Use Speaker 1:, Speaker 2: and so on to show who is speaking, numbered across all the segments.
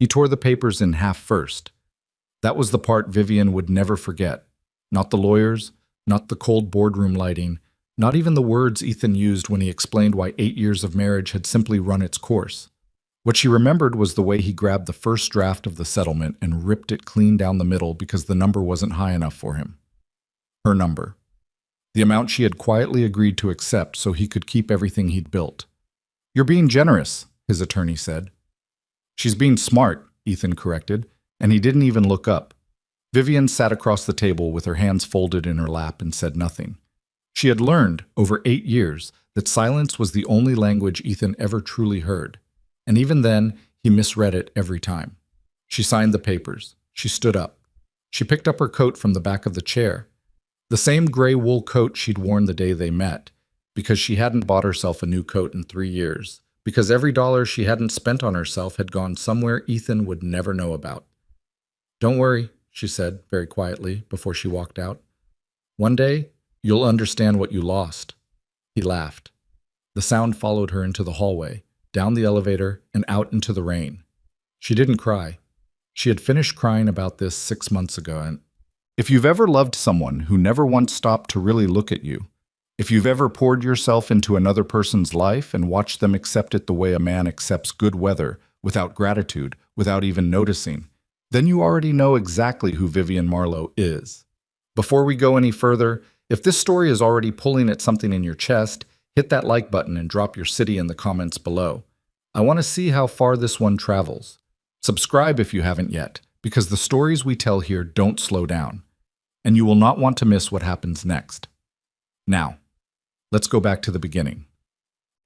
Speaker 1: He tore the papers in half first. That was the part Vivian would never forget. Not the lawyers, not the cold boardroom lighting, not even the words Ethan used when he explained why 8 years of marriage had simply run its course. What she remembered was the way he grabbed the first draft of the settlement and ripped it clean down the middle because the number wasn't high enough for him. Her number. The amount she had quietly agreed to accept so he could keep everything he'd built. "You're being generous," his attorney said. "She's being smart," Ethan corrected, and he didn't even look up. Vivian sat across the table with her hands folded in her lap and said nothing. She had learned, over 8 years, that silence was the only language Ethan ever truly heard. And even then, he misread it every time. She signed the papers. She stood up. She picked up her coat from the back of the chair. The same gray wool coat she'd worn the day they met, because she hadn't bought herself a new coat in 3 years, because every dollar she hadn't spent on herself had gone somewhere Ethan would never know about. "Don't worry," she said very quietly before she walked out. "One day, you'll understand what you lost." He laughed. The sound followed her into the hallway, down the elevator, and out into the rain. She didn't cry. She had finished crying about this 6 months ago, and if you've ever loved someone who never once stopped to really look at you, if you've ever poured yourself into another person's life and watched them accept it the way a man accepts good weather, without gratitude, without even noticing, then you already know exactly who Vivian Marlowe is. Before we go any further, if this story is already pulling at something in your chest, hit that like button and drop your city in the comments below. I want to see how far this one travels. Subscribe if you haven't yet, because the stories we tell here don't slow down, and you will not want to miss what happens next. Now, let's go back to the beginning.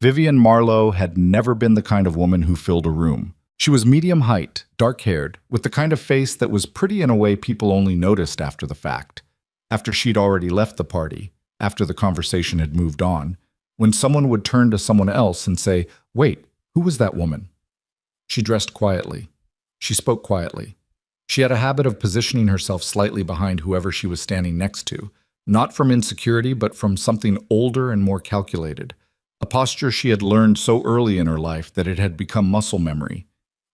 Speaker 1: Vivian Marlowe had never been the kind of woman who filled a room. She was medium height, dark-haired, with the kind of face that was pretty in a way people only noticed after the fact, after she'd already left the party, after the conversation had moved on, when someone would turn to someone else and say, "Wait, who was that woman?" She dressed quietly. She spoke quietly. She had a habit of positioning herself slightly behind whoever she was standing next to, not from insecurity but from something older and more calculated, a posture she had learned so early in her life that it had become muscle memory.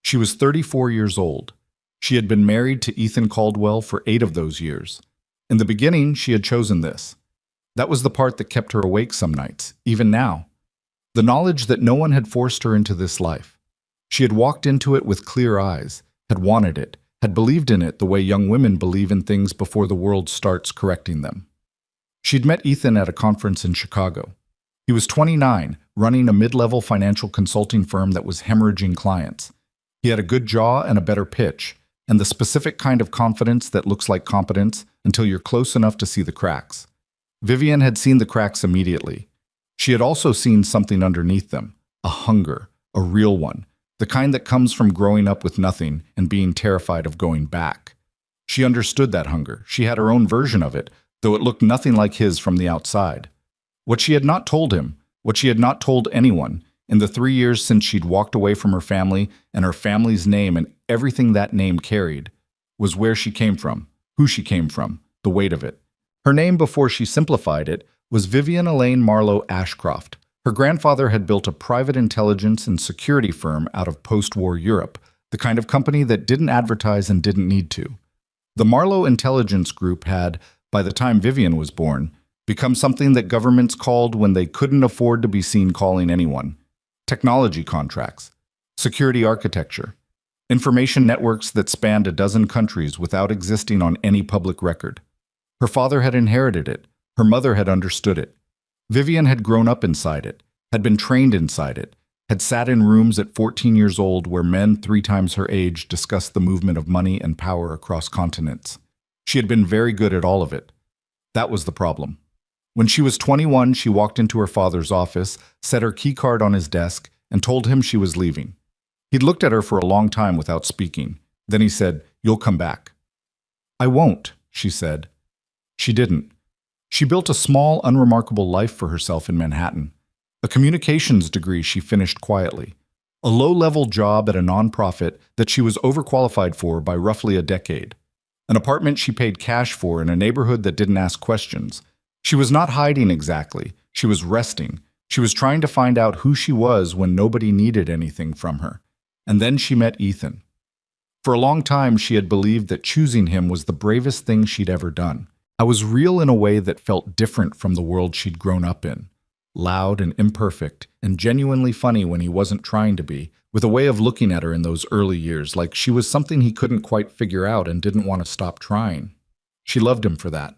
Speaker 1: She was 34 years old. She had been married to Ethan Caldwell for 8 of those years. In the beginning, she had chosen this. That was the part that kept her awake some nights, even now. The knowledge that no one had forced her into this life. She had walked into it with clear eyes, had wanted it, had believed in it the way young women believe in things before the world starts correcting them. She'd met Ethan at a conference in Chicago. He was 29, running a mid-level financial consulting firm that was hemorrhaging clients. He had a good jaw and a better pitch, and the specific kind of confidence that looks like competence until you're close enough to see the cracks. Vivian had seen the cracks immediately. She had also seen something underneath them, a hunger, a real one, the kind that comes from growing up with nothing and being terrified of going back. She understood that hunger. She had her own version of it, though it looked nothing like his from the outside. What she had not told him, what she had not told anyone, in the 3 years since she'd walked away from her family and her family's name and everything that name carried, was where she came from, who she came from, the weight of it. Her name, before she simplified it, was Vivian Elaine Marlowe Ashcroft. Her grandfather had built a private intelligence and security firm out of post-war Europe, the kind of company that didn't advertise and didn't need to. The Marlowe Intelligence Group had, by the time Vivian was born, become something that governments called when they couldn't afford to be seen calling anyone. Technology contracts, security architecture, information networks that spanned a dozen countries without existing on any public record. Her father had inherited it. Her mother had understood it. Vivian had grown up inside it, had been trained inside it, had sat in rooms at 14 years old where men 3 times her age discussed the movement of money and power across continents. She had been very good at all of it. That was the problem. When she was 21, she walked into her father's office, set her key card on his desk, and told him she was leaving. He'd looked at her for a long time without speaking. Then he said, "You'll come back." "I won't," she said. She didn't. She built a small, unremarkable life for herself in Manhattan. A communications degree she finished quietly. A low-level job at a nonprofit that she was overqualified for by roughly a decade. An apartment she paid cash for in a neighborhood that didn't ask questions. She was not hiding exactly. She was resting. She was trying to find out who she was when nobody needed anything from her. And then she met Ethan. For a long time, she had believed that choosing him was the bravest thing she'd ever done. I was real in a way that felt different from the world she'd grown up in. Loud and imperfect, and genuinely funny when he wasn't trying to be, with a way of looking at her in those early years like she was something he couldn't quite figure out and didn't want to stop trying. She loved him for that.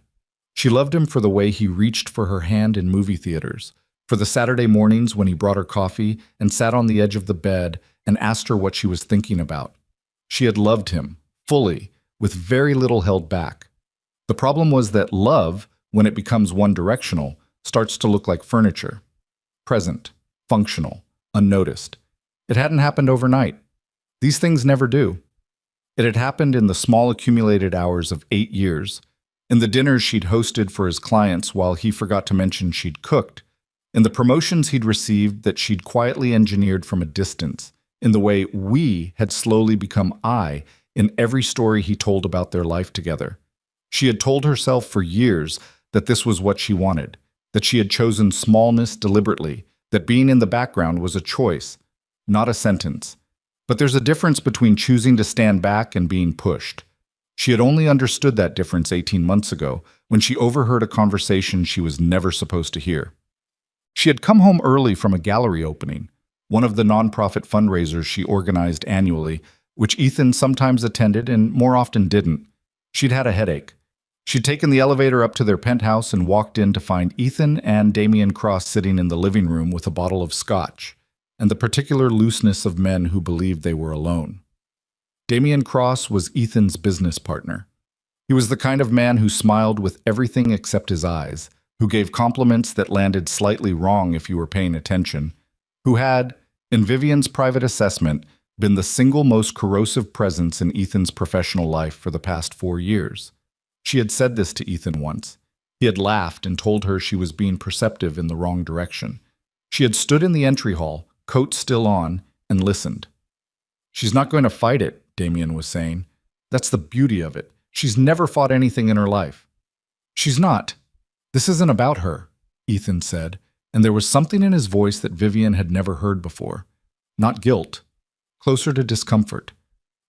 Speaker 1: She loved him for the way he reached for her hand in movie theaters, for the Saturday mornings when he brought her coffee and sat on the edge of the bed and asked her what she was thinking about. She had loved him, fully, with very little held back. The problem was that love, when it becomes one-directional, starts to look like furniture. Present, functional, unnoticed. It hadn't happened overnight. These things never do. It had happened in the small accumulated hours of 8 years, in the dinners she'd hosted for his clients while he forgot to mention she'd cooked, in the promotions he'd received that she'd quietly engineered from a distance, in the way we had slowly become I in every story he told about their life together. She had told herself for years that this was what she wanted, that she had chosen smallness deliberately, that being in the background was a choice, not a sentence. But there's a difference between choosing to stand back and being pushed. She had only understood that difference 18 months ago when she overheard a conversation she was never supposed to hear. She had come home early from a gallery opening, one of the nonprofit fundraisers she organized annually, which Ethan sometimes attended and more often didn't. She'd had a headache. She'd taken the elevator up to their penthouse and walked in to find Ethan and Damian Cross sitting in the living room with a bottle of scotch, and the particular looseness of men who believed they were alone. Damian Cross was Ethan's business partner. He was the kind of man who smiled with everything except his eyes, who gave compliments that landed slightly wrong if you were paying attention, who had, in Vivian's private assessment, been the single most corrosive presence in Ethan's professional life for the past 4 years. She had said this to Ethan once. He had laughed and told her she was being perceptive in the wrong direction. She had stood in the entry hall, coat still on, and listened. "She's not going to fight it," Damian was saying. "That's the beauty of it. She's never fought anything in her life." "She's not. This isn't about her," Ethan said, and there was something in his voice that Vivian had never heard before. Not guilt. Closer to discomfort.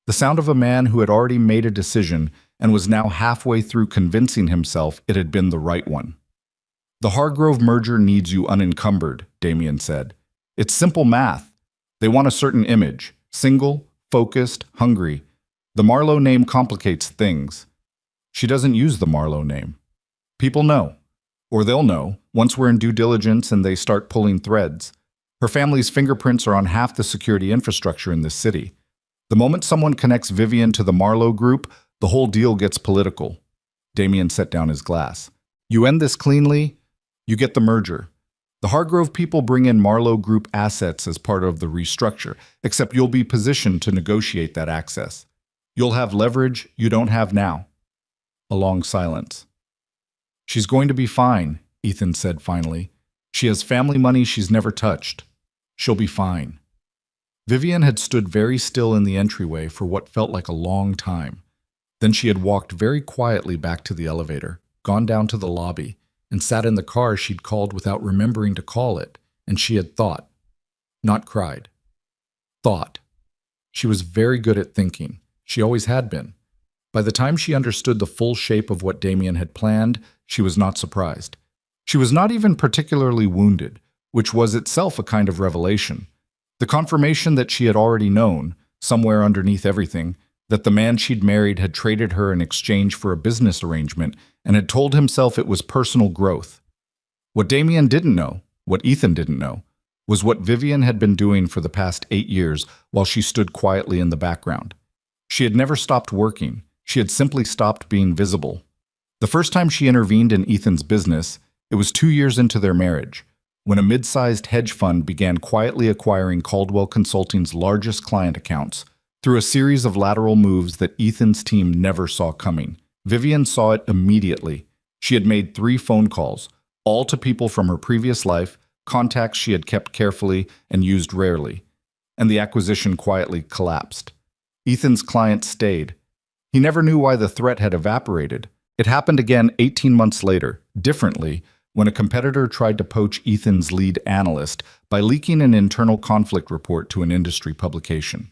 Speaker 1: The sound of a man who had already made a decision and was now halfway through convincing himself it had been the right one. "The Hargrove merger needs you unencumbered," Damian said. "It's simple math. They want a certain image. Single, focused, hungry. The Marlowe name complicates things." "She doesn't use the Marlowe name. People know. Or they'll know, once we're in due diligence and they start pulling threads. Her family's fingerprints are on half the security infrastructure in this city. The moment someone connects Vivian to the Marlowe group, the whole deal gets political." Damian set down his glass. "You end this cleanly, you get the merger. The Hargrove people bring in Marlowe Group assets as part of the restructure, except you'll be positioned to negotiate that access. You'll have leverage you don't have now." A long silence. "She's going to be fine," Ethan said finally. "She has family money she's never touched. She'll be fine." Vivian had stood very still in the entryway for what felt like a long time. Then she had walked very quietly back to the elevator, gone down to the lobby, and sat in the car she'd called without remembering to call it, and she had thought. Not cried. Thought. She was very good at thinking. She always had been. By the time she understood the full shape of what Damian had planned, she was not surprised. She was not even particularly wounded, which was itself a kind of revelation. The confirmation that she had already known, somewhere underneath everything, that the man she'd married had traded her in exchange for a business arrangement and had told himself it was personal growth. What Damian didn't know, what Ethan didn't know, was what Vivian had been doing for the past 8 years while she stood quietly in the background. She had never stopped working. She had simply stopped being visible. The first time she intervened in Ethan's business, it was 2 years into their marriage, when a mid-sized hedge fund began quietly acquiring Caldwell Consulting's largest client accounts through a series of lateral moves that Ethan's team never saw coming. Vivian saw it immediately. She had made 3 phone calls, all to people from her previous life, contacts she had kept carefully and used rarely, and the acquisition quietly collapsed. Ethan's client stayed. He never knew why the threat had evaporated. It happened again 18 months later, differently, when a competitor tried to poach Ethan's lead analyst by leaking an internal conflict report to an industry publication.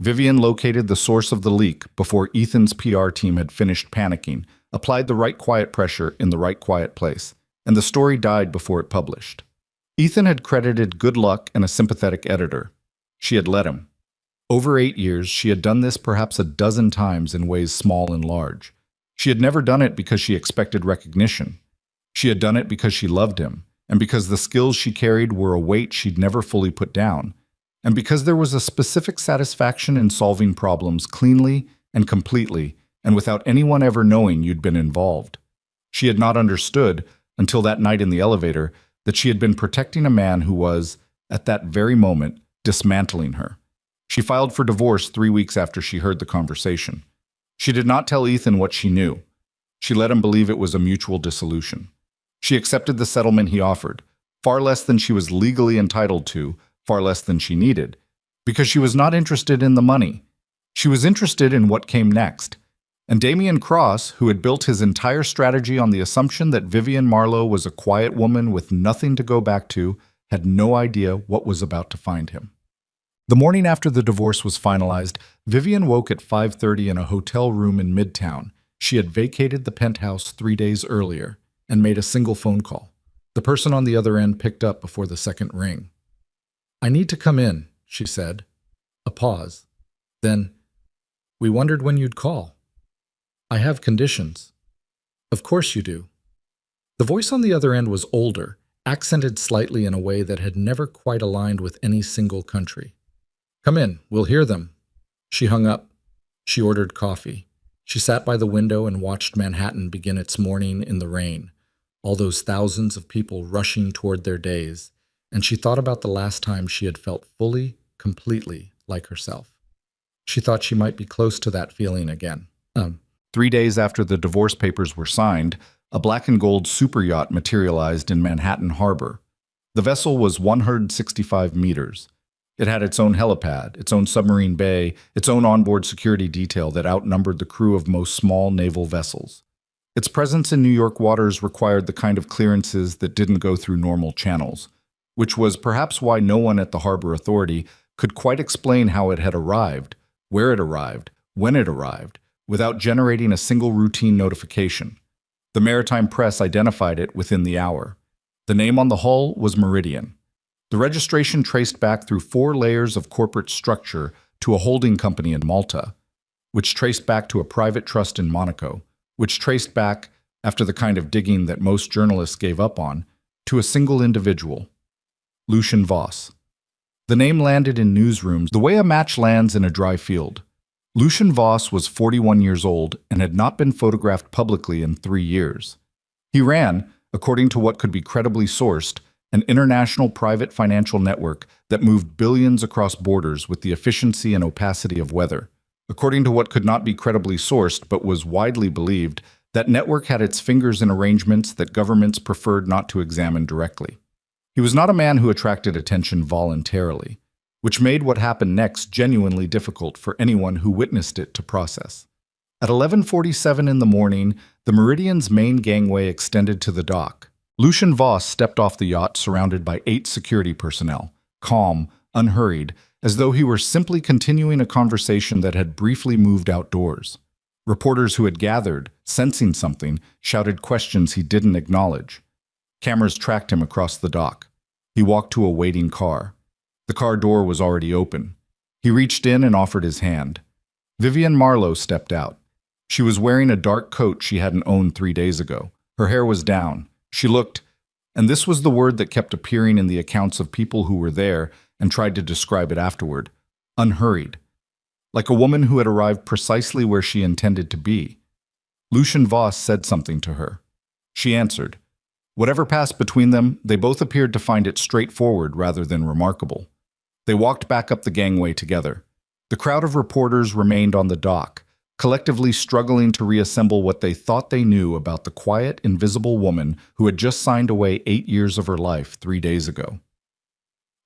Speaker 1: Vivian located the source of the leak before Ethan's PR team had finished panicking, applied the right quiet pressure in the right quiet place, and the story died before it published. Ethan had credited good luck and a sympathetic editor. She had let him. Over 8 years, she had done this perhaps a dozen times in ways small and large. She had never done it because she expected recognition. She had done it because she loved him, and because the skills she carried were a weight she'd never fully put down, and because there was a specific satisfaction in solving problems cleanly and completely, and without anyone ever knowing you'd been involved. She had not understood, until that night in the elevator, that she had been protecting a man who was, at that very moment, dismantling her. She filed for divorce 3 weeks after she heard the conversation. She did not tell Ethan what she knew. She let him believe it was a mutual dissolution. She accepted the settlement he offered, far less than she was legally entitled to, far less than she needed, because she was not interested in the money. She was interested in what came next. And Damian Cross, who had built his entire strategy on the assumption that Vivian Marlowe was a quiet woman with nothing to go back to, had no idea what was about to find him. The morning after the divorce was finalized, Vivian woke at 5:30 in a hotel room in Midtown. She had vacated the penthouse 3 days earlier and made a single phone call. The person on the other end picked up before the second ring. "I need to come in," she said. A pause. Then, "We wondered when you'd call. I have conditions." "Of course you do." The voice on the other end was older, accented slightly in a way that had never quite aligned with any single country. "Come in, we'll hear them." She hung up. She ordered coffee. She sat by the window and watched Manhattan begin its morning in the rain, all those thousands of people rushing toward their days, and she thought about the last time she had felt fully, completely like herself. She thought she might be close to that feeling again. 3 days after the divorce papers were signed, a black and gold superyacht materialized in Manhattan Harbor. The vessel was 165 meters. It had its own helipad, its own submarine bay, its own onboard security detail that outnumbered the crew of most small naval vessels. Its presence in New York waters required the kind of clearances that didn't go through normal channels, which was perhaps why no one at the Harbor Authority could quite explain how it had arrived, where it arrived, when it arrived, without generating a single routine notification. The maritime press identified it within the hour. The name on the hull was Meridian. The registration traced back through 4 layers of corporate structure to a holding company in Malta, which traced back to a private trust in Monaco, which traced back, after the kind of digging that most journalists gave up on, to a single individual, Lucian Voss. The name landed in newsrooms the way a match lands in a dry field. Lucian Voss was 41 years old and had not been photographed publicly in 3 years. He ran, according to what could be credibly sourced, an international private financial network that moved billions across borders with the efficiency and opacity of weather. According to what could not be credibly sourced but was widely believed, that network had its fingers in arrangements that governments preferred not to examine directly. He was not a man who attracted attention voluntarily, which made what happened next genuinely difficult for anyone who witnessed it to process. At 11:47 in the morning, the Meridian's main gangway extended to the dock. Lucian Voss stepped off the yacht surrounded by 8 security personnel, calm, unhurried, as though he were simply continuing a conversation that had briefly moved outdoors. Reporters who had gathered, sensing something, shouted questions he didn't acknowledge. Cameras tracked him across the dock. He walked to a waiting car. The car door was already open. He reached in and offered his hand. Vivian Marlowe stepped out. She was wearing a dark coat she hadn't owned 3 days ago. Her hair was down. She looked, and this was the word that kept appearing in the accounts of people who were there and tried to describe it afterward, unhurried. Like a woman who had arrived precisely where she intended to be. Lucian Voss said something to her. She answered. Whatever passed between them, they both appeared to find it straightforward rather than remarkable. They walked back up the gangway together. The crowd of reporters remained on the dock, collectively struggling to reassemble what they thought they knew about the quiet, invisible woman who had just signed away 8 years of her life 3 days ago.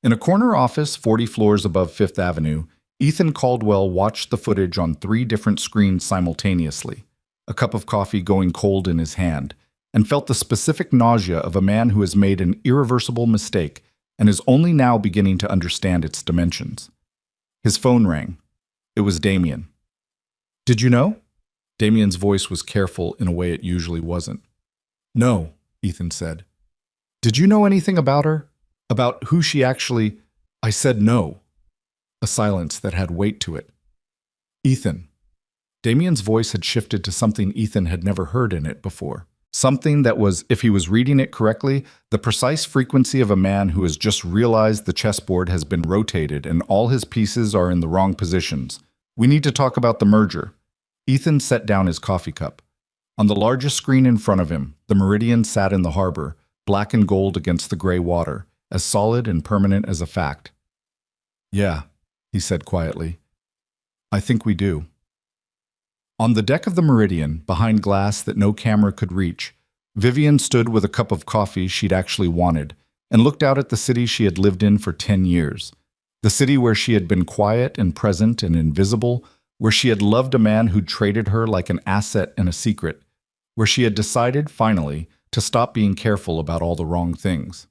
Speaker 1: In a corner office 40 floors above Fifth Avenue, Ethan Caldwell watched the footage on 3 different screens simultaneously, a cup of coffee going cold in his hand, and felt the specific nausea of a man who has made an irreversible mistake and is only now beginning to understand its dimensions. His phone rang. It was Damien. Did you know? Damien's voice was careful in a way it usually wasn't. No, Ethan said. Did you know anything about her? About who she actually... I said no. A silence that had weight to it. Ethan. Damien's voice had shifted to something Ethan had never heard in it before. Something that was, if he was reading it correctly, the precise frequency of a man who has just realized the chessboard has been rotated and all his pieces are in the wrong positions. We need to talk about the merger. Ethan set down his coffee cup. On the largest screen in front of him, the Meridian sat in the harbor, black and gold against the gray water, as solid and permanent as a fact. Yeah, he said quietly. I think we do. On the deck of the Meridian, behind glass that no camera could reach, Vivian stood with a cup of coffee she'd actually wanted and looked out at the city she had lived in for 10 years. The city where she had been quiet and present and invisible, where she had loved a man who'd traded her like an asset and a secret, where she had decided, finally, to stop being careful about all the wrong things.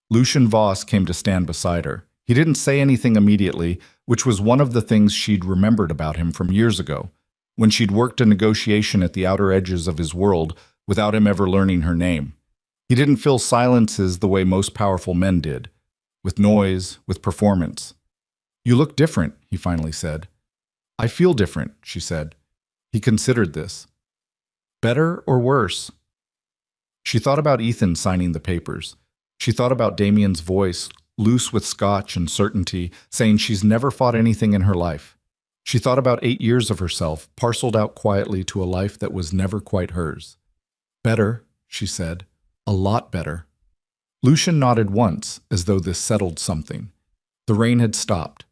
Speaker 1: Lucian Voss came to stand beside her. He didn't say anything immediately, which was one of the things she'd remembered about him from years ago, when she'd worked a negotiation at the outer edges of his world without him ever learning her name. He didn't fill silences the way most powerful men did, with noise, with performance. You look different, he finally said. I feel different, she said. He considered this. Better or worse? She thought about Ethan signing the papers. She thought about Damien's voice, loose with scotch and certainty, saying she's never fought anything in her life. She thought about 8 years of herself, parceled out quietly to a life that was never quite hers. Better, she said. A lot better. Lucian nodded once, as though this settled something. The rain had stopped.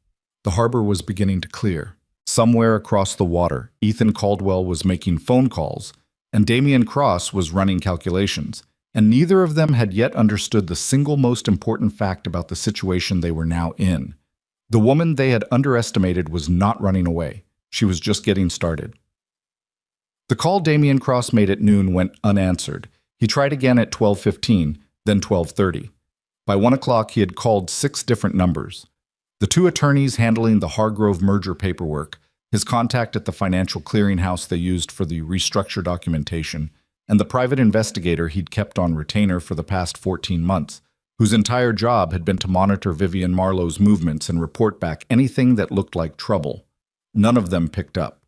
Speaker 1: The harbor was beginning to clear. Somewhere across the water, Ethan Caldwell was making phone calls, and Damien Cross was running calculations, and neither of them had yet understood the single most important fact about the situation they were now in. The woman they had underestimated was not running away. She was just getting started. The call Damien Cross made at noon went unanswered. He tried again at 12:15, then 12:30. By 1 o'clock, he had called 6 different numbers. The 2 attorneys handling the Hargrove merger paperwork, his contact at the financial clearinghouse they used for the restructure documentation, and the private investigator he'd kept on retainer for the past 14 months, whose entire job had been to monitor Vivian Marlowe's movements and report back anything that looked like trouble. None of them picked up.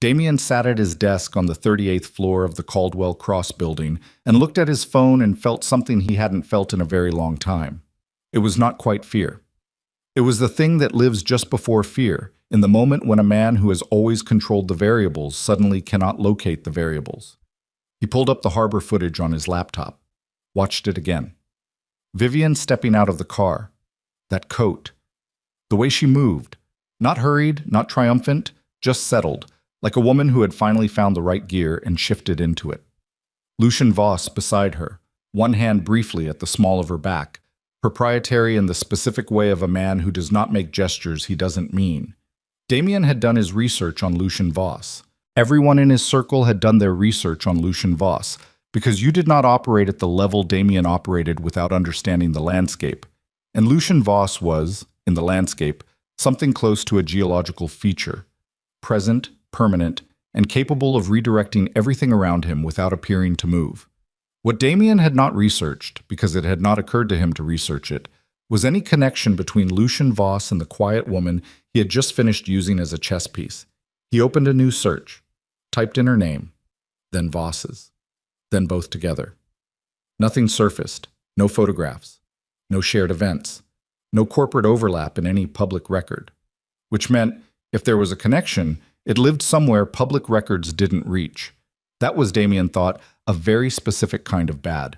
Speaker 1: Damien sat at his desk on the 38th floor of the Caldwell Cross building and looked at his phone and felt something he hadn't felt in a very long time. It was not quite fear. It was the thing that lives just before fear, in the moment when a man who has always controlled the variables suddenly cannot locate the variables. He pulled up the harbor footage on his laptop, watched it again. Vivian stepping out of the car. That coat. The way she moved. Not hurried, not triumphant, just settled, like a woman who had finally found the right gear and shifted into it. Lucian Voss beside her, one hand briefly at the small of her back, proprietary in the specific way of a man who does not make gestures he doesn't mean. Damien had done his research on Lucian Voss. Everyone in his circle had done their research on Lucian Voss, because you did not operate at the level Damien operated without understanding the landscape. And Lucian Voss was, in the landscape, something close to a geological feature, present, permanent, and capable of redirecting everything around him without appearing to move. What Damien had not researched, because it had not occurred to him to research it, was any connection between Lucian Voss and the quiet woman he had just finished using as a chess piece. He opened a new search, typed in her name, then Voss's, then both together. Nothing surfaced, no photographs, no shared events, no corporate overlap in any public record, which meant, if there was a connection, it lived somewhere public records didn't reach. That was, Damien thought, a very specific kind of bad.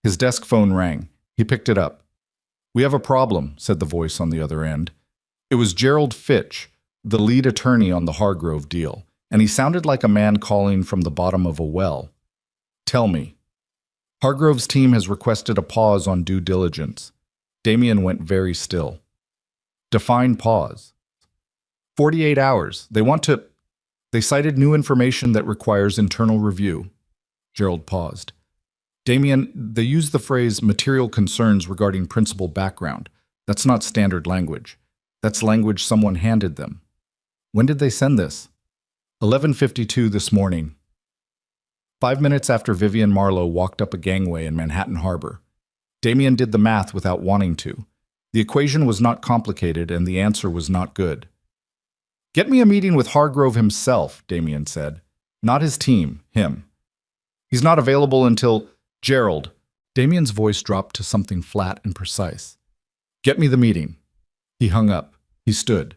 Speaker 1: His desk phone rang. He picked it up. "We have a problem," said the voice on the other end. It was Gerald Fitch, the lead attorney on the Hargrove deal, and he sounded like a man calling from the bottom of a well. "Tell me." "Hargrove's team has requested a pause on due diligence." Damien went very still. "Define pause." 48 hours. They cited new information that requires internal review." Gerald paused. "Damien, they used the phrase material concerns regarding principal background. That's not standard language. That's language someone handed them." When did they send this? 11:52 this morning. 5 minutes after Vivian Marlowe walked up a gangway in Manhattan Harbor. Damien did the math without wanting to. The equation was not complicated and the answer was not good. Get me a meeting with Hargrove himself, Damien said. Not his team, him. He's not available until… Gerald. Damien's voice dropped to something flat and precise. Get me the meeting. He hung up. He stood.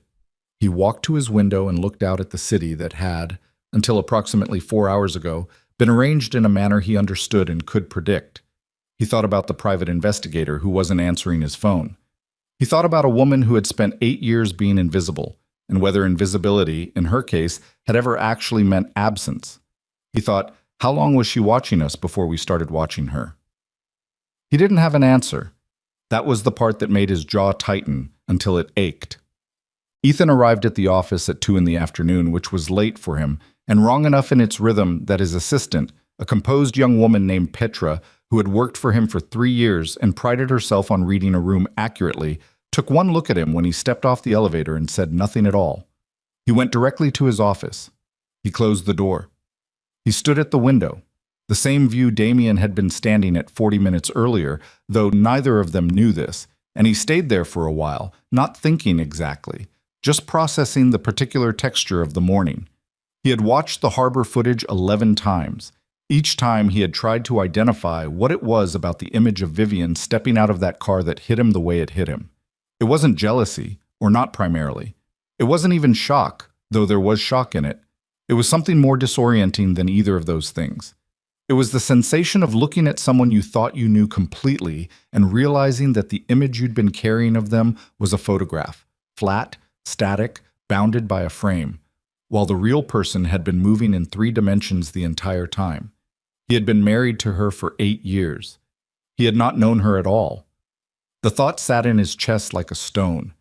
Speaker 1: He walked to his window and looked out at the city that had, until approximately 4 hours ago, been arranged in a manner he understood and could predict. He thought about the private investigator who wasn't answering his phone. He thought about a woman who had spent 8 years being invisible, and whether invisibility, in her case, had ever actually meant absence. He thought, how long was she watching us before we started watching her? He didn't have an answer. That was the part that made his jaw tighten until it ached. Ethan arrived at the office at 2 in the afternoon, which was late for him, and wrong enough in its rhythm that his assistant, a composed young woman named Petra, who had worked for him for 3 years and prided herself on reading a room accurately, took one look at him when he stepped off the elevator and said nothing at all. He went directly to his office. He closed the door. He stood at the window, the same view Damien had been standing at 40 minutes earlier, though neither of them knew this, and he stayed there for a while, not thinking exactly, just processing the particular texture of the morning. He had watched the harbor footage 11 times. Each time he had tried to identify what it was about the image of Vivian stepping out of that car that hit him the way it hit him. It wasn't jealousy, or not primarily. It wasn't even shock, though there was shock in it. It was something more disorienting than either of those things. It was the sensation of looking at someone you thought you knew completely and realizing that the image you'd been carrying of them was a photograph, flat, static, bounded by a frame, while the real person had been moving in 3 dimensions the entire time. He had been married to her for 8 years. He had not known her at all. The thought sat in his chest like a stone.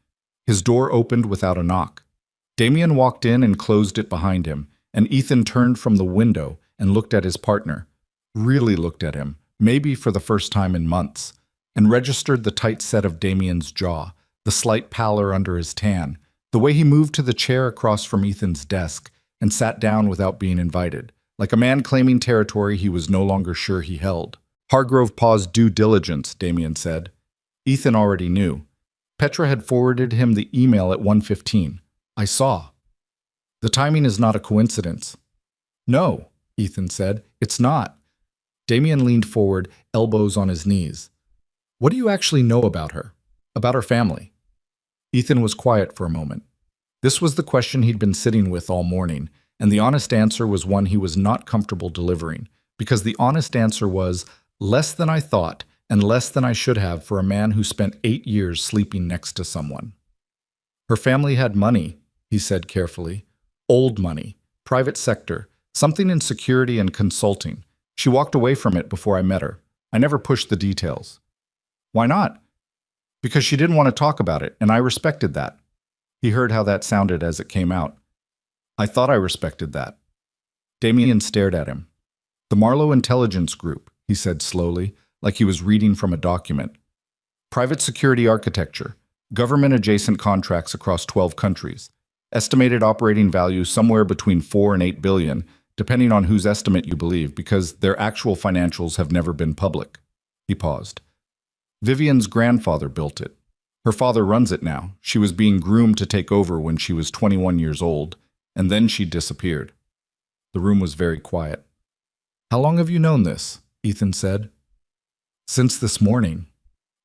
Speaker 1: His door opened without a knock. Damien walked in and closed it behind him, and Ethan turned from the window and looked at his partner, really looked at him, maybe for the first time in months, and registered the tight set of Damien's jaw, the slight pallor under his tan, the way he moved to the chair across from Ethan's desk and sat down without being invited, like a man claiming territory he was no longer sure he held. Hargrove paused due diligence, Damien said. Ethan already knew. Petra had forwarded him the email at 1:15. I saw. The timing is not a coincidence. No, Ethan said. It's not. Damien leaned forward, elbows on his knees. What do you actually know about her? About her family? Ethan was quiet for a moment. This was the question he'd been sitting with all morning, and the honest answer was one he was not comfortable delivering, because the honest answer was less than I thought and less than I should have for a man who spent 8 years sleeping next to someone. Her family had money, he said carefully. Old money, private sector, something in security and consulting. She walked away from it before I met her. I never pushed the details. Why not? Because she didn't want to talk about it, and I respected that. He heard how that sounded as it came out. I thought I respected that. Damien stared at him. The Marlowe Intelligence Group, he said slowly, like he was reading from a document. Private security architecture, government-adjacent contracts across 12 countries. Estimated operating value somewhere between 4 and 8 billion, depending on whose estimate you believe, because their actual financials have never been public. He paused. Vivian's grandfather built it. Her father runs it now. She was being groomed to take over when she was 21 years old, and then she disappeared. The room was very quiet. How long have you known this? Ethan said. Since this morning.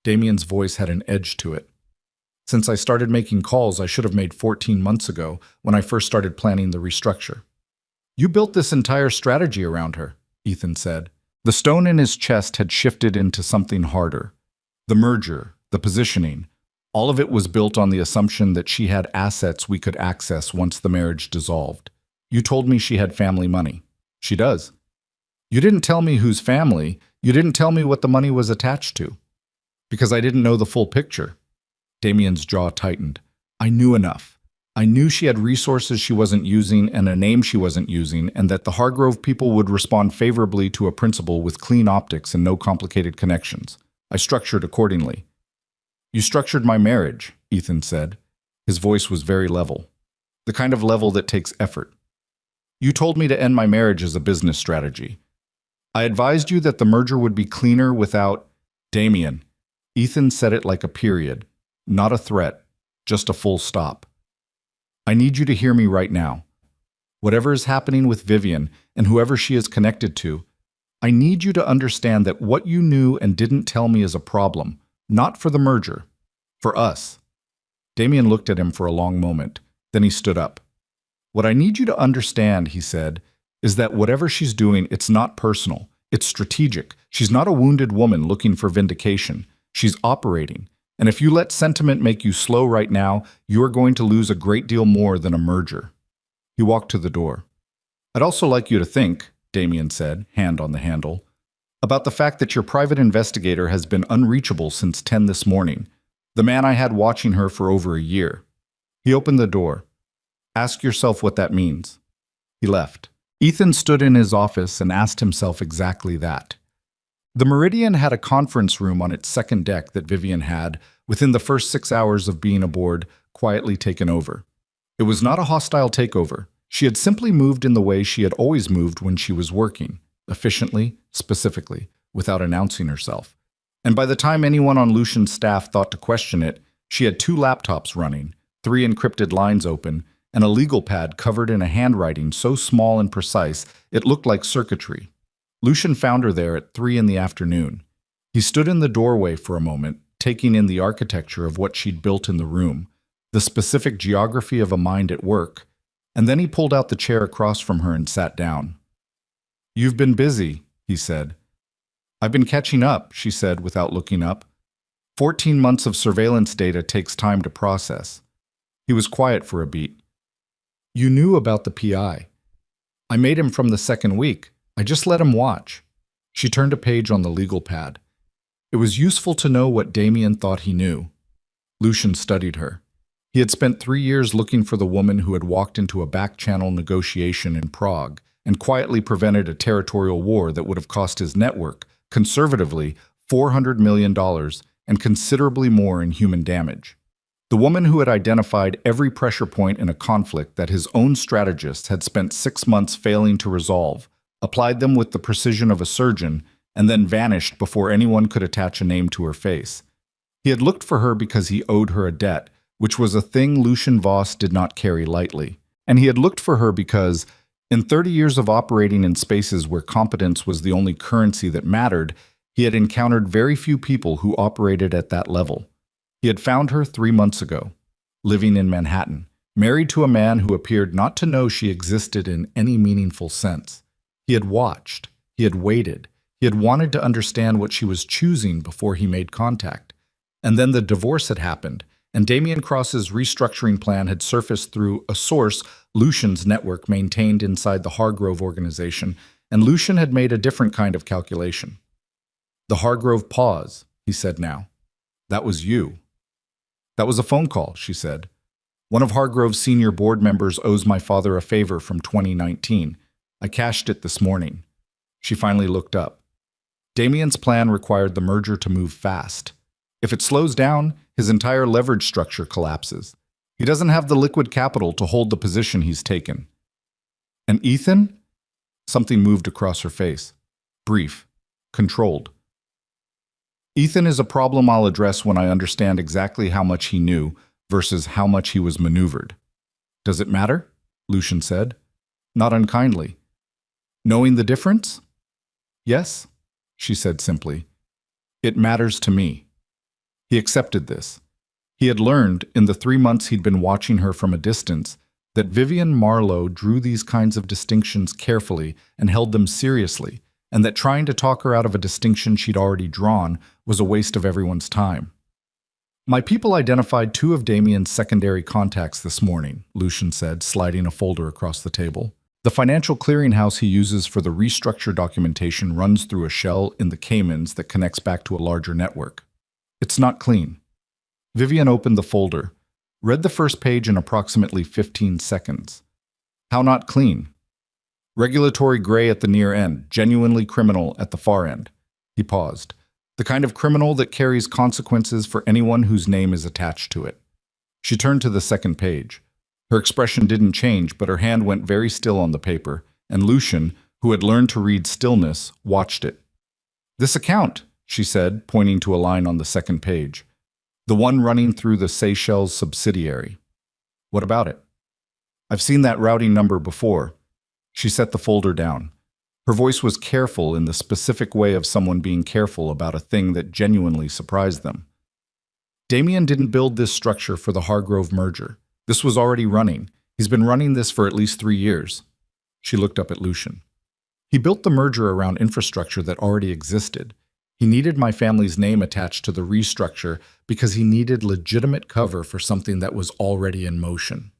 Speaker 1: Damien's voice had an edge to it. Since I started making calls I should have made 14 months ago when I first started planning the restructure. You built this entire strategy around her, Ethan said. The stone in his chest had shifted into something harder. The merger, the positioning, all of it was built on the assumption that she had assets we could access once the marriage dissolved. You told me she had family money. She does. You didn't tell me whose family, you didn't tell me what the money was attached to. Because I didn't know the full picture. Damien's jaw tightened. I knew enough. I knew she had resources she wasn't using and a name she wasn't using, and that the Hargrove people would respond favorably to a principal with clean optics and no complicated connections. I structured accordingly. You structured my marriage, Ethan said. His voice was very level. The kind of level that takes effort. You told me to end my marriage as a business strategy. I advised you that the merger would be cleaner without Damien. Ethan said it like a period, not a threat, just a full stop. I need you to hear me right now. Whatever is happening with Vivian and whoever she is connected to, I need you to understand that what you knew and didn't tell me is a problem, not for the merger, for us. Damien looked at him for a long moment, then he stood up. What I need you to understand, he said, is that whatever she's doing, it's not personal, it's strategic. She's not a wounded woman looking for vindication. She's operating. And if you let sentiment make you slow right now, you're going to lose a great deal more than a merger. He walked to the door. I'd also like you to think, Damien said, hand on the handle, about the fact that your private investigator has been unreachable since 10 this morning, the man I had watching her for over a year. He opened the door. Ask yourself what that means. He left. Ethan stood in his office and asked himself exactly that. The Meridian had a conference room on its second deck that Vivian had, within the first 6 hours of being aboard, quietly taken over. It was not a hostile takeover. She had simply moved in the way she had always moved when she was working, efficiently, specifically, without announcing herself. And by the time anyone on Lucian's staff thought to question it, she had 2 laptops running, 3 encrypted lines open, and a legal pad covered in a handwriting so small and precise it looked like circuitry. Lucian found her there at 3 in the afternoon. He stood in the doorway for a moment, taking in the architecture of what she'd built in the room, the specific geography of a mind at work, and then he pulled out the chair across from her and sat down. You've been busy, he said. I've been catching up, she said without looking up. 14 months of surveillance data takes time to process. He was quiet for a beat. You knew about the PI. I made him from the second week. I just let him watch. She turned a page on the legal pad. It was useful to know what Damien thought he knew. Lucian studied her. He had spent 3 years looking for the woman who had walked into a back-channel negotiation in Prague and quietly prevented a territorial war that would have cost his network, conservatively, $400 million and considerably more in human damage. The woman who had identified every pressure point in a conflict that his own strategists had spent 6 months failing to resolve, applied them with the precision of a surgeon, and then vanished before anyone could attach a name to her face. He had looked for her because he owed her a debt, which was a thing Lucian Voss did not carry lightly. And he had looked for her because, in 30 years of operating in spaces where competence was the only currency that mattered, he had encountered very few people who operated at that level. He had found her 3 months ago, living in Manhattan, married to a man who appeared not to know she existed in any meaningful sense. He had watched, he had waited, he had wanted to understand what she was choosing before he made contact. And then the divorce had happened, and Damien Cross's restructuring plan had surfaced through a source Lucian's network maintained inside the Hargrove organization, and Lucian had made a different kind of calculation. The Hargrove pause, he said now. That was you. That was a phone call, she said. One of Hargrove's senior board members owes my father a favor from 2019. I cashed it this morning. She finally looked up. Damien's plan required the merger to move fast. If it slows down, his entire leverage structure collapses. He doesn't have the liquid capital to hold the position he's taken. And Ethan? Something moved across her face. Brief. Controlled. Ethan is a problem I'll address when I understand exactly how much he knew versus how much he was maneuvered. Does it matter? Lucian said. Not unkindly. Knowing the difference? Yes, she said simply. It matters to me. He accepted this. He had learned, in the 3 months he'd been watching her from a distance, that Vivian Marlowe drew these kinds of distinctions carefully and held them seriously, and that trying to talk her out of a distinction she'd already drawn was a waste of everyone's time. My people identified 2 of Damien's secondary contacts this morning, Lucian said, sliding a folder across the table. The financial clearinghouse he uses for the restructure documentation runs through a shell in the Caymans that connects back to a larger network. It's not clean. Vivian opened the folder, read the first page in approximately 15 seconds. How not clean? Regulatory gray at the near end, genuinely criminal at the far end. He paused. The kind of criminal that carries consequences for anyone whose name is attached to it. She turned to the second page. Her expression didn't change, but her hand went very still on the paper, and Lucian, who had learned to read stillness, watched it. "This account," she said, pointing to a line on the second page. "The one running through the Seychelles subsidiary." "What about it?" "I've seen that routing number before." She set the folder down. Her voice was careful in the specific way of someone being careful about a thing that genuinely surprised them. Damien didn't build this structure for the Hargrove merger. This was already running. He's been running this for at least 3 years. She looked up at Lucian. "He built the merger around infrastructure that already existed. He needed my family's name attached to the restructure because he needed legitimate cover for something that was already in motion."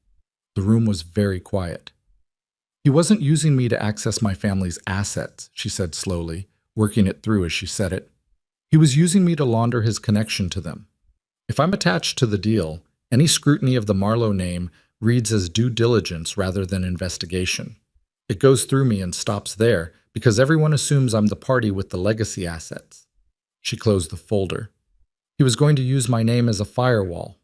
Speaker 1: The room was very quiet. "He wasn't using me to access my family's assets," she said slowly, working it through as she said it. "He was using me to launder his connection to them. If I'm attached to the deal, any scrutiny of the Marlowe name reads as due diligence rather than investigation. It goes through me and stops there because everyone assumes I'm the party with the legacy assets." She closed the folder. "He was going to use my name as a firewall."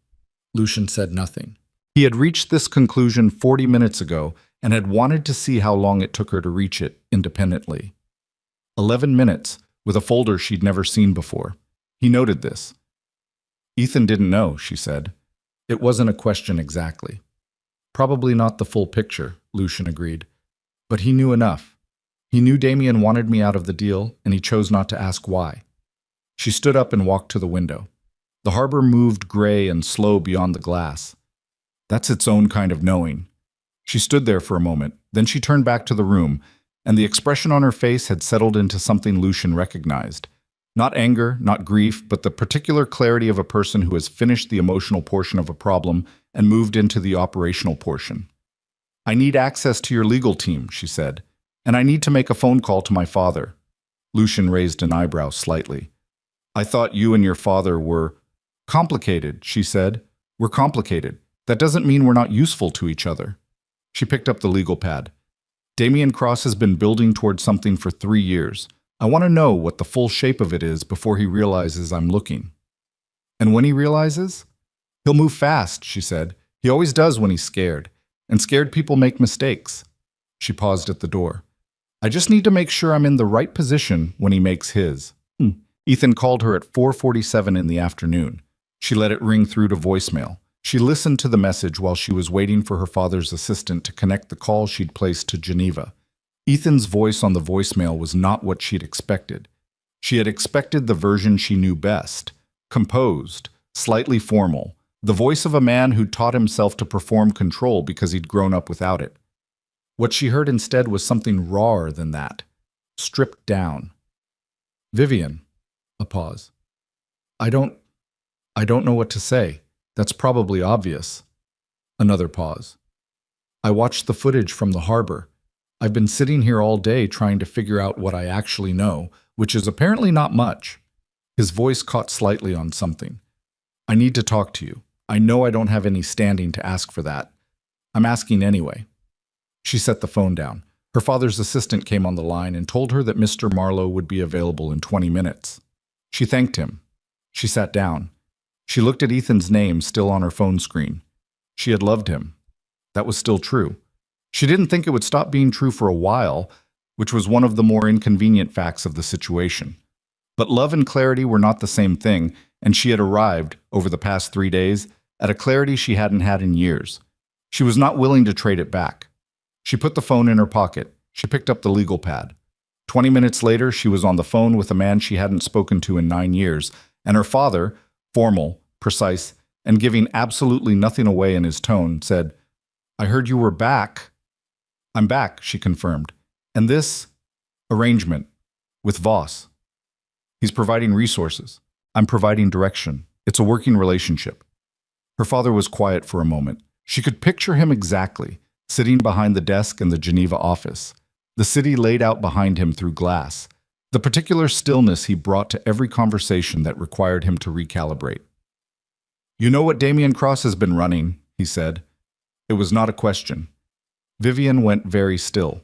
Speaker 1: Lucian said nothing. He had reached this conclusion 40 minutes ago and had wanted to see how long it took her to reach it independently. 11 minutes, with a folder she'd never seen before. He noted this. "Ethan didn't know," she said. "It wasn't a question exactly." "Probably not the full picture," Lucian agreed. "But he knew enough. He knew Damien wanted me out of the deal, and he chose not to ask why." She stood up and walked to the window. The harbor moved gray and slow beyond the glass. That's its own kind of knowing. She stood there for a moment, then she turned back to the room, and the expression on her face had settled into something Lucian recognized. Not anger, not grief, but the particular clarity of a person who has finished the emotional portion of a problem and moved into the operational portion. "I need access to your legal team," she said, "and I need to make a phone call to my father." Lucian raised an eyebrow slightly. "I thought you and your father were complicated," she said. "We're complicated. That doesn't mean we're not useful to each other." She picked up the legal pad. "Damien Cross has been building towards something for 3 years. I want to know what the full shape of it is before he realizes I'm looking." "And when he realizes?" "He'll move fast," she said. "He always does when he's scared. And scared people make mistakes." She paused at the door. "I just need to make sure I'm in the right position when he makes his." Ethan called her at 4:47 in the afternoon. She let it ring through to voicemail. She listened to the message while she was waiting for her father's assistant to connect the call she'd placed to Geneva. Ethan's voice on the voicemail was not what she'd expected. She had expected the version she knew best. Composed, slightly formal, the voice of a man who taught himself to perform control because he'd grown up without it. What she heard instead was something rawer than that. Stripped down. "Vivian." A pause. I don't know what to say. That's probably obvious." Another pause. "I watched the footage from the harbor. I've been sitting here all day trying to figure out what I actually know, which is apparently not much." His voice caught slightly on something. "I need to talk to you. I know I don't have any standing to ask for that. I'm asking anyway." She set the phone down. Her father's assistant came on the line and told her that Mr. Marlowe would be available in 20 minutes. She thanked him. She sat down. She looked at Ethan's name still on her phone screen. She had loved him. That was still true. She didn't think it would stop being true for a while, which was one of the more inconvenient facts of the situation. But love and clarity were not the same thing, and she had arrived, over the past 3 days, at a clarity she hadn't had in years. She was not willing to trade it back. She put the phone in her pocket. She picked up the legal pad. 20 minutes later, she was on the phone with a man she hadn't spoken to in 9 years, and her father, formal, precise, and giving absolutely nothing away in his tone, said, "I heard you were back." "I'm back," she confirmed. "And this arrangement with Voss. He's providing resources. I'm providing direction. It's a working relationship." Her father was quiet for a moment. She could picture him exactly, sitting behind the desk in the Geneva office. The city laid out behind him through glass. The particular stillness he brought to every conversation that required him to recalibrate. "You know what Damien Cross has been running," he said. It was not a question. Vivian went very still.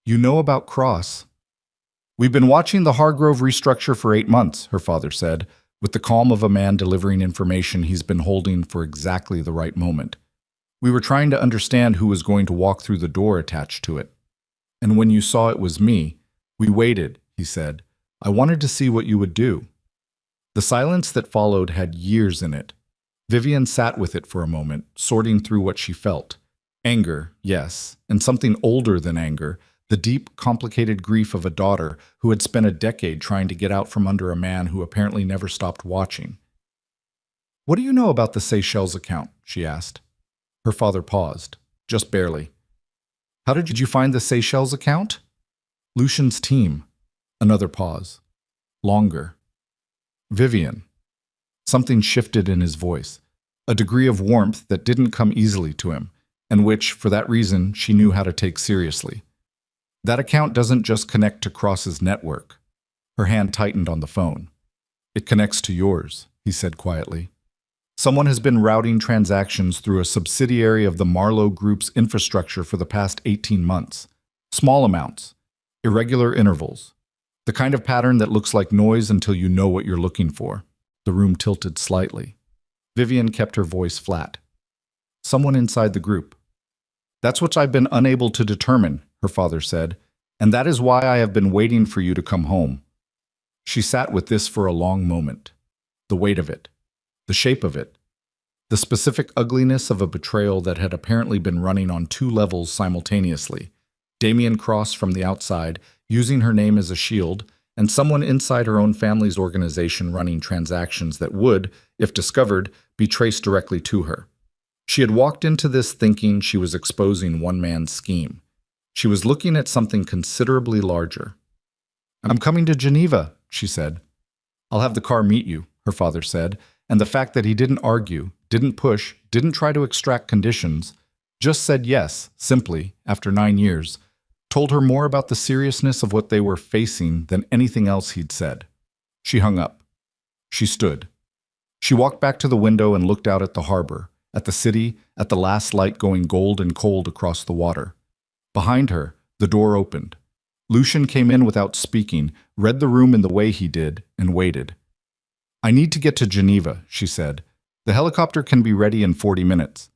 Speaker 1: "You know about Cross?" "We've been watching the Hargrove restructure for 8 months, her father said, with the calm of a man delivering information he's been holding for exactly the right moment. We were trying to understand who was going to walk through the door attached to it. And when you saw it was me, we waited, he said. I wanted to see what you would do. The silence that followed had years in it. Vivian sat with it for a moment, sorting through what she felt. Anger, yes, and something older than anger, the deep, complicated grief of a daughter who had spent a decade trying to get out from under a man who apparently never stopped watching. What do you know about the Seychelles account? She asked. Her father paused, just barely. How did you find the Seychelles account? Lucian's team. Another pause. Longer. Vivian. Something shifted in his voice, a degree of warmth that didn't come easily to him, and which, for that reason, she knew how to take seriously. That account doesn't just connect to Cross's network. Her hand tightened on the phone. It connects to yours, he said quietly. Someone has been routing transactions through a subsidiary of the Marlowe Group's infrastructure for the past 18 months. Small amounts, irregular intervals, the kind of pattern that looks like noise until you know what you're looking for. The room tilted slightly. Vivian kept her voice flat. Someone inside the group. That's what I've been unable to determine, her father said, and that is why I have been waiting for you to come home. She sat with this for a long moment. The weight of it. The shape of it. The specific ugliness of a betrayal that had apparently been running on two levels simultaneously. Damien Cross from the outside, using her name as a shield, and someone inside her own family's organization running transactions that would, if discovered, be traced directly to her. She had walked into this thinking she was exposing one man's scheme. She was looking at something considerably larger. I'm coming to Geneva, she said. I'll have the car meet you, her father said, and the fact that he didn't argue, didn't push, didn't try to extract conditions, just said yes, simply, after 9 years, told her more about the seriousness of what they were facing than anything else he'd said. She hung up. She stood. She walked back to the window and looked out at the harbor, at the city, at the last light going gold and cold across the water. Behind her, the door opened. Lucian came in without speaking, read the room in the way he did, and waited. I need to get to Geneva, she said. The helicopter can be ready in 40 minutes.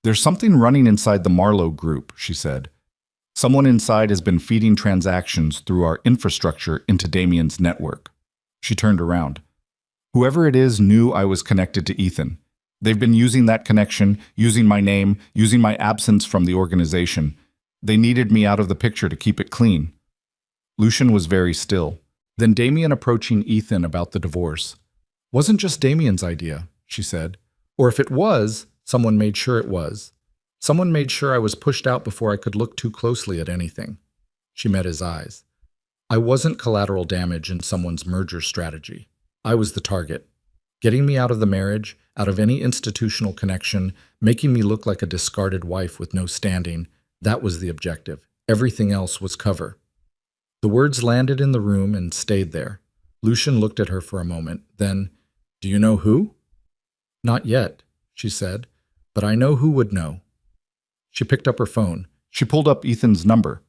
Speaker 1: There's something running inside the Marlowe group, she said. Someone inside has been feeding transactions through our infrastructure into Damien's network. She turned around. Whoever it is knew I was connected to Ethan. They've been using that connection, using my name, using my absence from the organization. They needed me out of the picture to keep it clean. Lucian was very still. Then Damien approaching Ethan about the divorce. Wasn't just Damien's idea, she said. Or if it was, someone made sure it was. Someone made sure I was pushed out before I could look too closely at anything. She met his eyes. I wasn't collateral damage in someone's merger strategy. I was the target. Getting me out of the marriage, out of any institutional connection, making me look like a discarded wife with no standing, that was the objective. Everything else was cover. The words landed in the room and stayed there. Lucian looked at her for a moment, then, Do you know who? Not yet, she said, but I know who would know. She picked up her phone. She pulled up Ethan's number.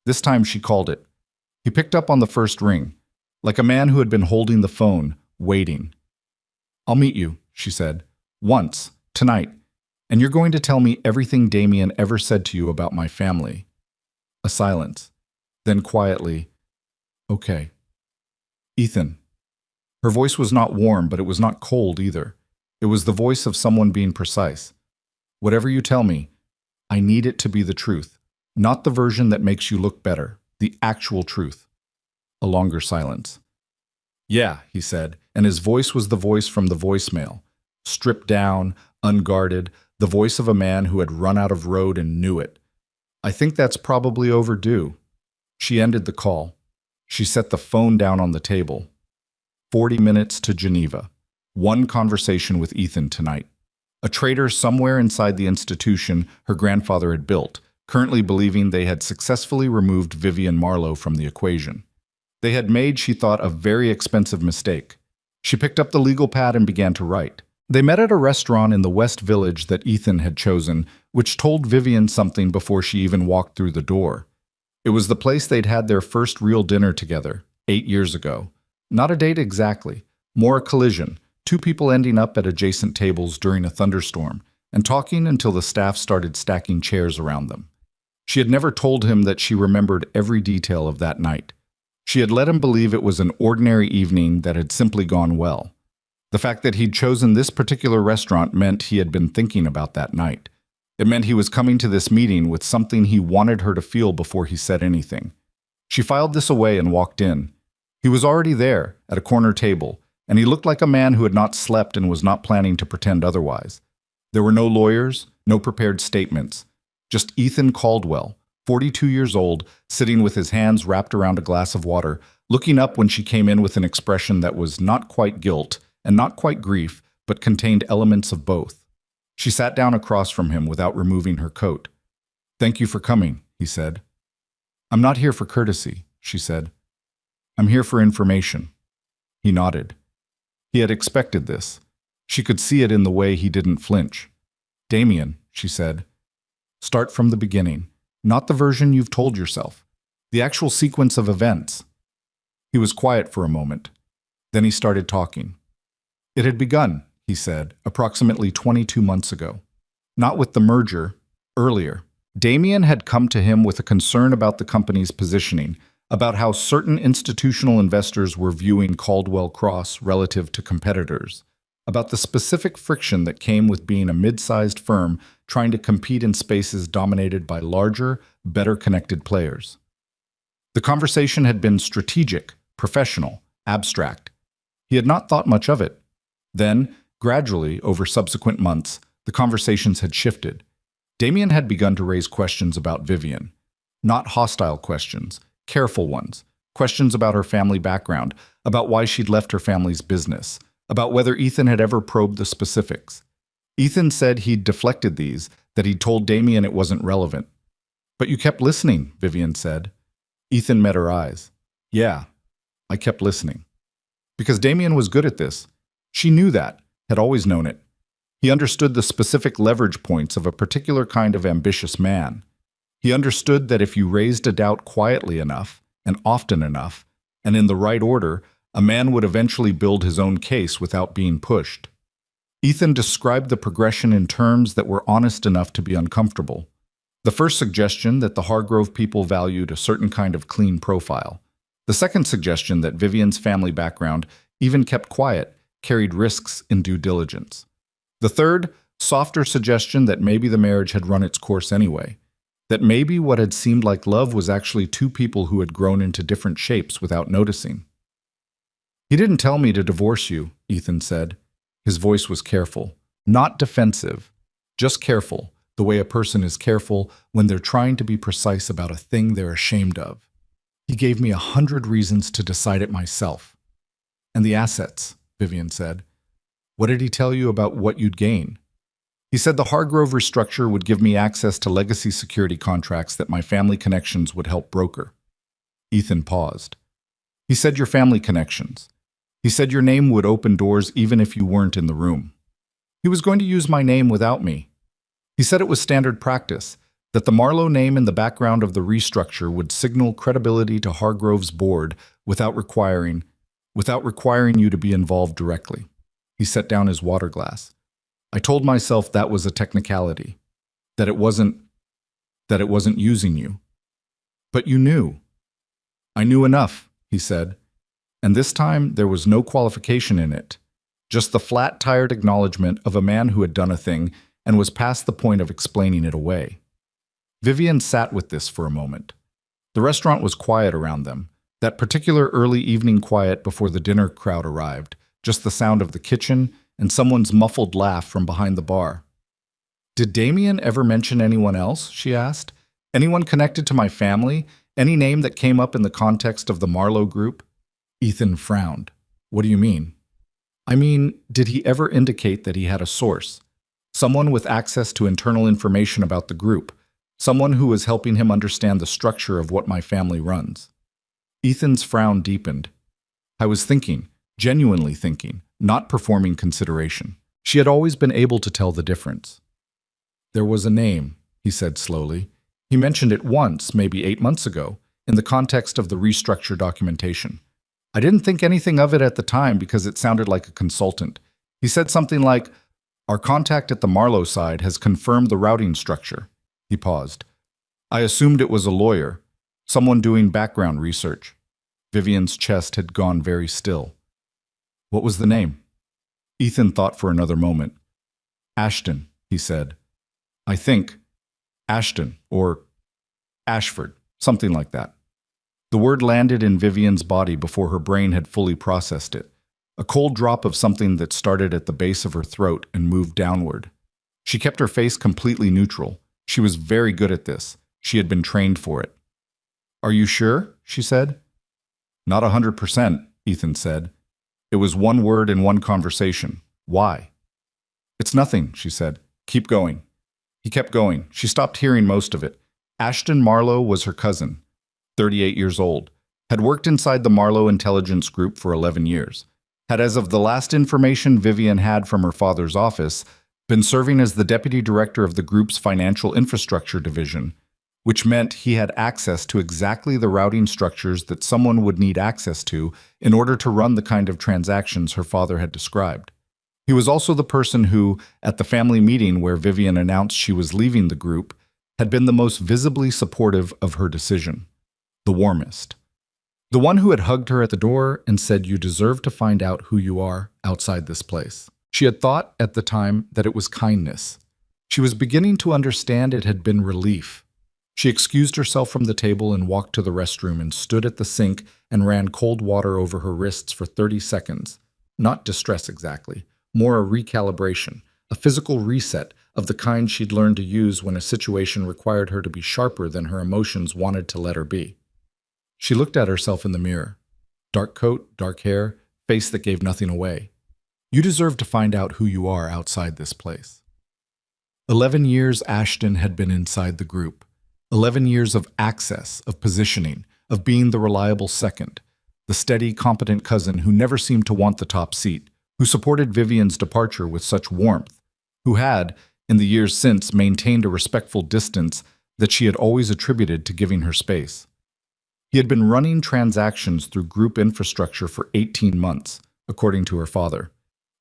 Speaker 1: This time she called it. He picked up on the first ring, like a man who had been holding the phone, waiting. I'll meet you, she said. Once, tonight, and you're going to tell me everything Damien ever said to you about my family. A silence. Then quietly, Okay. Ethan. Her voice was not warm, but it was not cold either. It was the voice of someone being precise. Whatever you tell me, I need it to be the truth, not the version that makes you look better, the actual truth. A longer silence. Yeah, he said, and his voice was the voice from the voicemail. Stripped down, unguarded, the voice of a man who had run out of road and knew it. I think that's probably overdue. She ended the call. She set the phone down on the table. 40 minutes to Geneva. One conversation with Ethan tonight. A traitor somewhere inside the institution her grandfather had built, currently believing they had successfully removed Vivian Marlowe from the equation. They had made, she thought, a very expensive mistake. She picked up the legal pad and began to write. They met at a restaurant in the West Village that Ethan had chosen, which told Vivian something before she even walked through the door. It was the place they'd had their first real dinner together, 8 years ago. Not a date exactly, more a collision, two people ending up at adjacent tables during a thunderstorm, and talking until the staff started stacking chairs around them. She had never told him that she remembered every detail of that night. She had let him believe it was an ordinary evening that had simply gone well. The fact that he'd chosen this particular restaurant meant he had been thinking about that night. It meant he was coming to this meeting with something he wanted her to feel before he said anything. She filed this away and walked in. He was already there, at a corner table, and he looked like a man who had not slept and was not planning to pretend otherwise. There were no lawyers, no prepared statements. Just Ethan Caldwell, 42 years old, sitting with his hands wrapped around a glass of water, looking up when she came in with an expression that was not quite guilt and not quite grief, but contained elements of both. She sat down across from him without removing her coat. "Thank you for coming," he said. "I'm not here for courtesy," she said. "I'm here for information." He nodded. He had expected this. She could see it in the way he didn't flinch. "Damien," she said, "start from the beginning, not the version you've told yourself, the actual sequence of events." He was quiet for a moment. Then he started talking. "It had begun," he said, "approximately 22 months ago. Not with the merger, earlier. Damien had come to him with a concern about the company's positioning, about how certain institutional investors were viewing Caldwell Cross relative to competitors, about the specific friction that came with being a mid-sized firm trying to compete in spaces dominated by larger, better-connected players. The conversation had been strategic, professional, abstract. He had not thought much of it. Then, gradually, over subsequent months, the conversations had shifted. Damien had begun to raise questions about Vivian. Not hostile questions, careful ones. Questions about her family background, about why she'd left her family's business, about whether Ethan had ever probed the specifics. Ethan said he'd deflected these, that he'd told Damien it wasn't relevant. "But you kept listening," Vivian said. Ethan met her eyes. "Yeah, I kept listening." Because Damien was good at this. She knew that, had always known it. He understood the specific leverage points of a particular kind of ambitious man. He understood that if you raised a doubt quietly enough, and often enough, and in the right order, a man would eventually build his own case without being pushed. Ethan described the progression in terms that were honest enough to be uncomfortable. The first suggestion that the Hargrove people valued a certain kind of clean profile. The second suggestion that Vivian's family background, even kept quiet, carried risks in due diligence. The third, softer suggestion that maybe the marriage had run its course anyway. That maybe what had seemed like love was actually two people who had grown into different shapes without noticing. "He didn't tell me to divorce you," Ethan said. His voice was careful, not defensive, just careful, the way a person is careful when they're trying to be precise about a thing they're ashamed of. "He gave me 100 reasons to decide it myself." "And the assets," Vivian said. "What did he tell you about what you'd gain?" "He said the Hargrove restructure would give me access to legacy security contracts that my family connections would help broker." Ethan paused. "He said your family connections. He said your name would open doors even if you weren't in the room. He was going to use my name without me. He said it was standard practice, that the Marlowe name in the background of the restructure would signal credibility to Hargrove's board without requiring you to be involved directly." He set down his water glass. "I told myself that was a technicality, that it wasn't using you. But you knew." "I knew enough," he said. And this time there was no qualification in it, just the flat, tired acknowledgement of a man who had done a thing and was past the point of explaining it away. Vivian sat with this for a moment. The restaurant was quiet around them, that particular early evening quiet before the dinner crowd arrived, just the sound of the kitchen and someone's muffled laugh from behind the bar. "Did Damien ever mention anyone else?" she asked. "Anyone connected to my family? Any name that came up in the context of the Marlowe group?" Ethan frowned. "What do you mean?" "I mean, did he ever indicate that he had a source? Someone with access to internal information about the group, someone who was helping him understand the structure of what my family runs?" Ethan's frown deepened. "I was thinking, genuinely thinking, not performing consideration." She had always been able to tell the difference. "There was a name," he said slowly. "He mentioned it once, maybe 8 months ago, in the context of the restructure documentation. I didn't think anything of it at the time because it sounded like a consultant. He said something like, Our contact at the Marlowe side has confirmed the routing structure. He paused. I assumed it was a lawyer, someone doing background research. Vivian's chest had gone very still. What was the name? Ethan thought for another moment. Ashton, he said. I think Ashton or Ashford, something like that. The word landed in Vivian's body before her brain had fully processed it. A cold drop of something that started at the base of her throat and moved downward. She kept her face completely neutral. She was very good at this. She had been trained for it. Are you sure? She said. Not 100%, Ethan said. It was one word in one conversation. Why? It's nothing, she said. Keep going. He kept going. She stopped hearing most of it. Ashton Marlowe was her cousin, 38 years old, had worked inside the Marlowe intelligence group for 11 years, had, as of the last information Vivian had from her father's office, been serving as the deputy director of the group's financial infrastructure division, which meant he had access to exactly the routing structures that someone would need access to in order to run the kind of transactions her father had described. He was also the person who, at the family meeting where Vivian announced she was leaving the group, had been the most visibly supportive of her decision, the warmest. The one who had hugged her at the door and said, "You deserve to find out who you are outside this place." She had thought at the time that it was kindness. She was beginning to understand it had been relief. She excused herself from the table and walked to the restroom and stood at the sink and ran cold water over her wrists for 30 seconds. Not distress exactly, more a recalibration, a physical reset of the kind she'd learned to use when a situation required her to be sharper than her emotions wanted to let her be. She looked at herself in the mirror. Dark coat, dark hair, face that gave nothing away. You deserve to find out who you are outside this place. 11 years Ashton had been inside the group. 11 years of access, of positioning, of being the reliable second, the steady, competent cousin who never seemed to want the top seat, who supported Vivian's departure with such warmth, who had, in the years since, maintained a respectful distance that she had always attributed to giving her space. He had been running transactions through group infrastructure for 18 months, according to her father,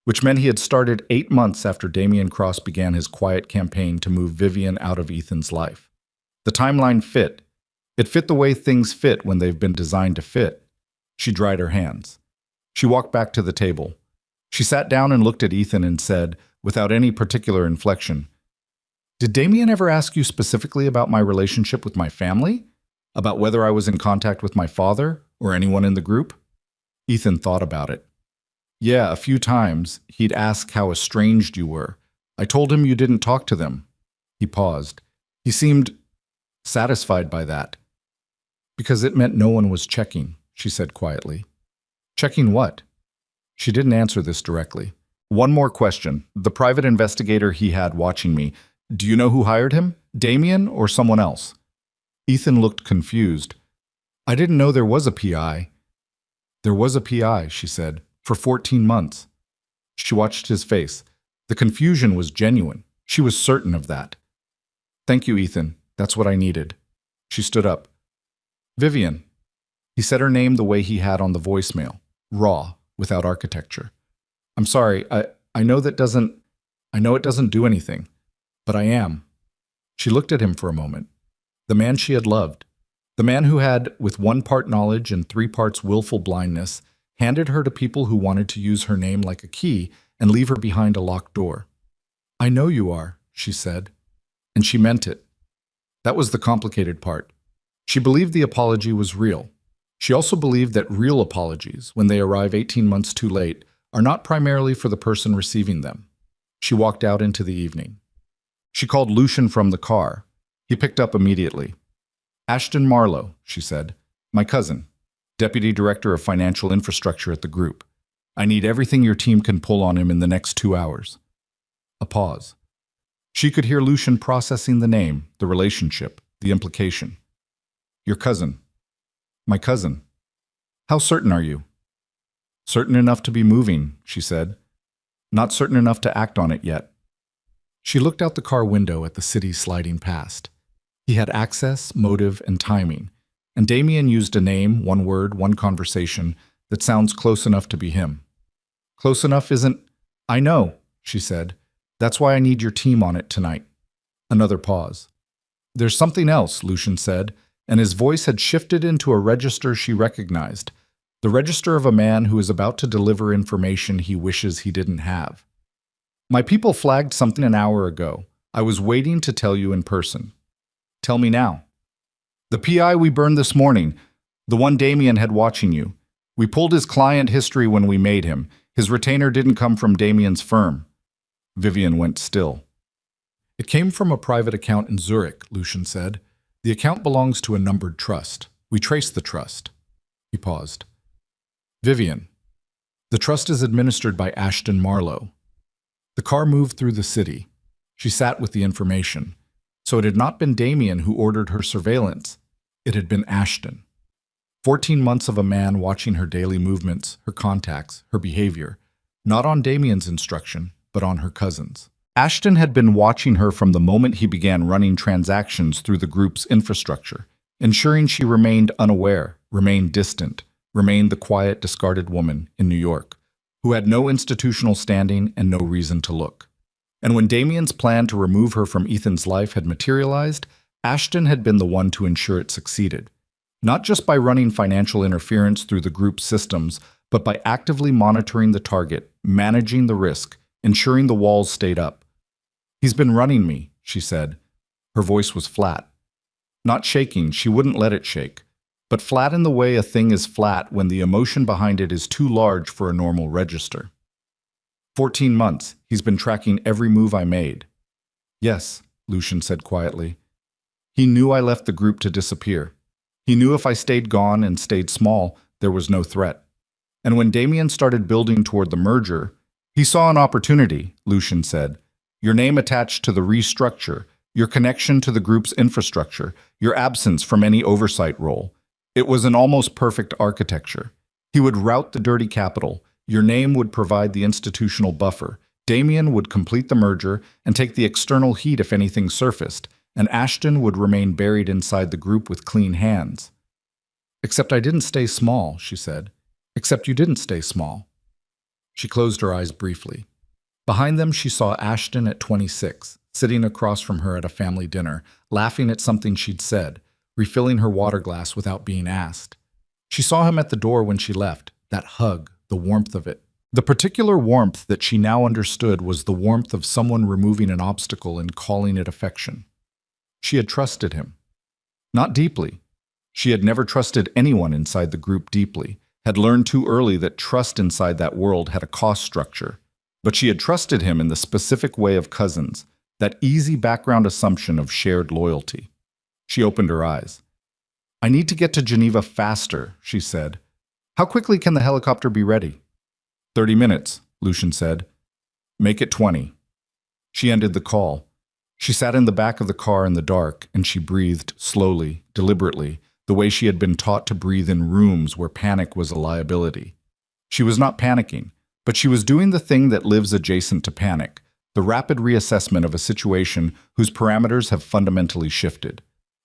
Speaker 1: which meant he had started 8 months after Damian Cross began his quiet campaign to move Vivian out of Ethan's life. The timeline fit. It fit the way things fit when they've been designed to fit. She dried her hands. She walked back to the table. She sat down and looked at Ethan and said, without any particular inflection, "Did Damian ever ask you specifically about my relationship with my family? About whether I was in contact with my father or anyone in the group?" Ethan thought about it. "Yeah, a few times. He'd ask how estranged you were. I told him you didn't talk to them." He paused. He seemed satisfied by that. "Because it meant no one was checking," she said quietly. "Checking what?" She didn't answer this directly. "One more question. The private investigator he had watching me, do you know who hired him? Damian or someone else?" Ethan looked confused. "I didn't know there was a PI." "There was a PI," she said, "for 14 months. She watched his face. The confusion was genuine. She was certain of that. "Thank you, Ethan. That's what I needed." She stood up. "Vivian." He said her name the way he had on the voicemail, raw, without architecture. "I'm sorry, I know it doesn't do anything, but I am." She looked at him for a moment. The man she had loved, the man who had, with 1 part knowledge and 3 parts willful blindness, handed her to people who wanted to use her name like a key and leave her behind a locked door. "I know you are," she said, and she meant it. That was the complicated part. She believed the apology was real. She also believed that real apologies, when they arrive 18 months too late, are not primarily for the person receiving them. She walked out into the evening. She called Lucian from the car. He picked up immediately. "Ashton Marlowe," she said. "My cousin, Deputy Director of Financial Infrastructure at the group. I need everything your team can pull on him in the next 2 hours." A pause. She could hear Lucian processing the name, the relationship, the implication. "Your cousin." "My cousin." "How certain are you?" "Certain enough to be moving," she said. "Not certain enough to act on it yet." She looked out the car window at the city sliding past. He had access, motive, and timing, and Damian used a name, 1 word, 1 conversation that sounds close enough to be him. "Close enough isn't—" "I know," she said. That's why I need your team on it tonight. Another pause. There's something else, Lucian said, and his voice had shifted into a register she recognized. The register of a man who is about to deliver information he wishes he didn't have. My people flagged something an hour ago. I was waiting to tell you in person. Tell me now. The PI we burned this morning, the one Damien had watching you. We pulled his client history when we made him. His retainer didn't come from Damien's firm. Vivian went still. It came from a private account in Zurich, Lucian said. The account belongs to a numbered trust. We traced the trust. He paused. Vivian. The trust is administered by Ashton Marlowe. The car moved through the city. She sat with the information. So it had not been Damien who ordered her surveillance. It had been Ashton. 14 months of a man watching her daily movements, her contacts, her behavior, not on Damien's instruction, but on her cousin's. Ashton had been watching her from the moment he began running transactions through the group's infrastructure, ensuring she remained unaware, remained distant, remained the quiet, discarded woman in New York, who had no institutional standing and no reason to look. And when Damien's plan to remove her from Ethan's life had materialized, Ashton had been the one to ensure it succeeded. Not just by running financial interference through the group's systems, but by actively monitoring the target, managing the risk, ensuring the walls stayed up. He's been running me, she said. Her voice was flat. Not shaking, she wouldn't let it shake, but flat in the way a thing is flat when the emotion behind it is too large for a normal register. 14 months, he's been tracking every move I made. Yes, Lucian said quietly. He knew I left the group to disappear. He knew if I stayed gone and stayed small, there was no threat. And when Damien started building toward the merger, he saw an opportunity, Lucian said. Your name attached to the restructure, your connection to the group's infrastructure, your absence from any oversight role. It was an almost perfect architecture. He would route the dirty capital. Your name would provide the institutional buffer. Damien would complete the merger and take the external heat if anything surfaced, and Ashton would remain buried inside the group with clean hands. Except I didn't stay small, she said. Except you didn't stay small. She closed her eyes briefly. Behind them, she saw Ashton at 26, sitting across from her at a family dinner, laughing at something she'd said, refilling her water glass without being asked. She saw him at the door when she left, that hug, the warmth of it. The particular warmth that she now understood was the warmth of someone removing an obstacle and calling it affection. She had trusted him. Not deeply. She had never trusted anyone inside the group deeply, had learned too early that trust inside that world had a cost structure. But she had trusted him in the specific way of cousins, that easy background assumption of shared loyalty. She opened her eyes. I need to get to Geneva faster, she said. How quickly can the helicopter be ready? 30 minutes, Lucian said. Make it 20. She ended the call. She sat in the back of the car in the dark, and she breathed slowly, deliberately, the way she had been taught to breathe in rooms where panic was a liability. She was not panicking, but she was doing the thing that lives adjacent to panic, the rapid reassessment of a situation whose parameters have fundamentally shifted.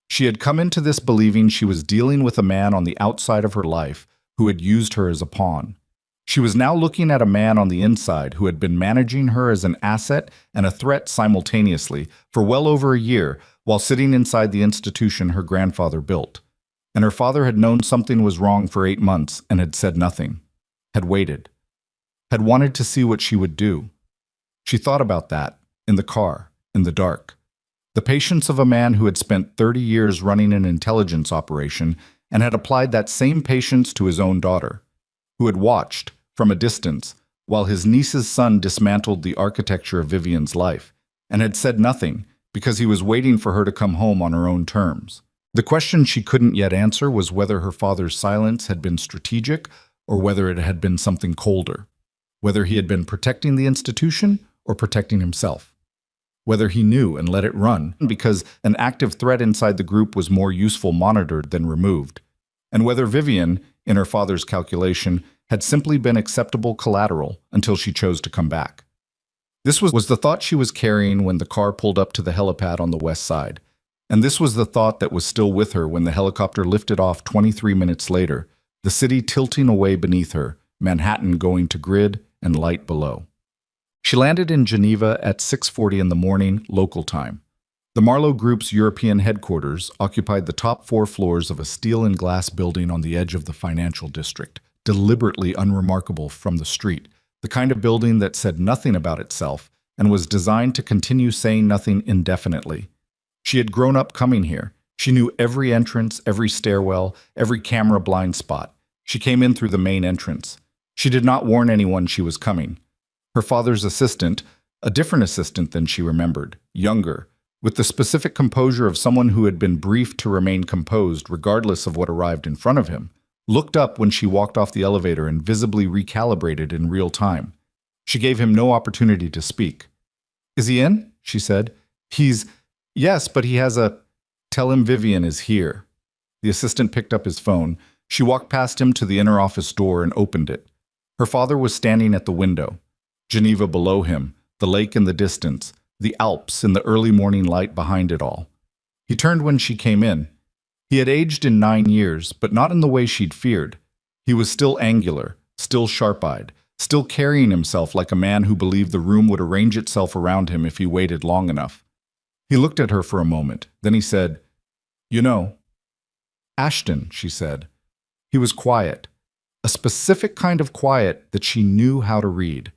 Speaker 1: She had come into this believing she was dealing with a man on the outside of her life who had used her as a pawn. She was now looking at a man on the inside who had been managing her as an asset and a threat simultaneously for well over a year while sitting inside the institution her grandfather built. And her father had known something was wrong for 8 months and had said nothing, had waited, had wanted to see what she would do. She thought about that, in the car, in the dark. The patience of a man who had spent 30 years running an intelligence operation and had applied that same patience to his own daughter, who had watched, from a distance, while his niece's son dismantled the architecture of Vivian's life, and had said nothing because he was waiting for her to come home on her own terms. The question she couldn't yet answer was whether her father's silence had been strategic or whether it had been something colder, whether he had been protecting the institution or protecting himself, whether he knew and let it run because an active threat inside the group was more useful monitored than removed, and whether Vivian, in her father's calculation, had simply been acceptable collateral until she chose to come back. This was the thought she was carrying when the car pulled up to the helipad on the west side, and this was the thought that was still with her when the helicopter lifted off 23 minutes later, the city tilting away beneath her, Manhattan going to grid and light below. She landed in Geneva at 6:40 in the morning, local time. The Marlowe Group's European headquarters occupied the top 4 floors of a steel and glass building on the edge of the financial district, deliberately unremarkable from the street, the kind of building that said nothing about itself and was designed to continue saying nothing indefinitely. She had grown up coming here. She knew every entrance, every stairwell, every camera blind spot. She came in through the main entrance. She did not warn anyone she was coming. Her father's assistant, a different assistant than she remembered, younger, with the specific composure of someone who had been briefed to remain composed regardless of what arrived in front of him, looked up when she walked off the elevator and visibly recalibrated in real time. She gave him no opportunity to speak. "Is he in?" she said. Yes, but he has a... Tell him Vivian is here." The assistant picked up his phone. She walked past him to the inner office door and opened it. Her father was standing at the window. Geneva below him, the lake in the distance, the Alps in the early morning light behind it all. He turned when she came in. He had aged in 9 years, but not in the way she'd feared. He was still angular, still sharp-eyed, still carrying himself like a man who believed the room would arrange itself around him if he waited long enough. He looked at her for a moment. Then he said, "You know." "Ashton," she said. He was quiet, a specific kind of quiet that she knew how to read.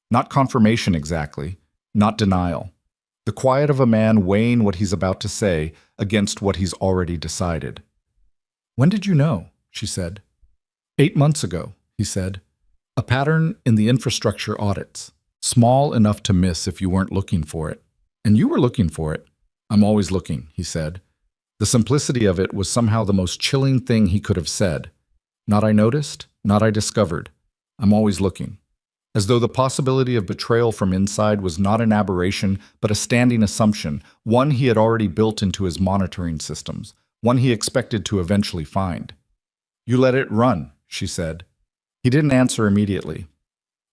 Speaker 1: Not confirmation exactly, not denial. The quiet of a man weighing what he's about to say against what he's already decided. "When did you know?" she said. 8 months ago, he said. "A pattern in the infrastructure audits, small enough to miss if you weren't looking for it. And you were looking for it." "I'm always looking," he said. The simplicity of it was somehow the most chilling thing he could have said. Not I noticed, not I discovered. I'm always looking. As though the possibility of betrayal from inside was not an aberration, but a standing assumption, one he had already built into his monitoring systems, one he expected to eventually find. "You let it run," she said. He didn't answer immediately.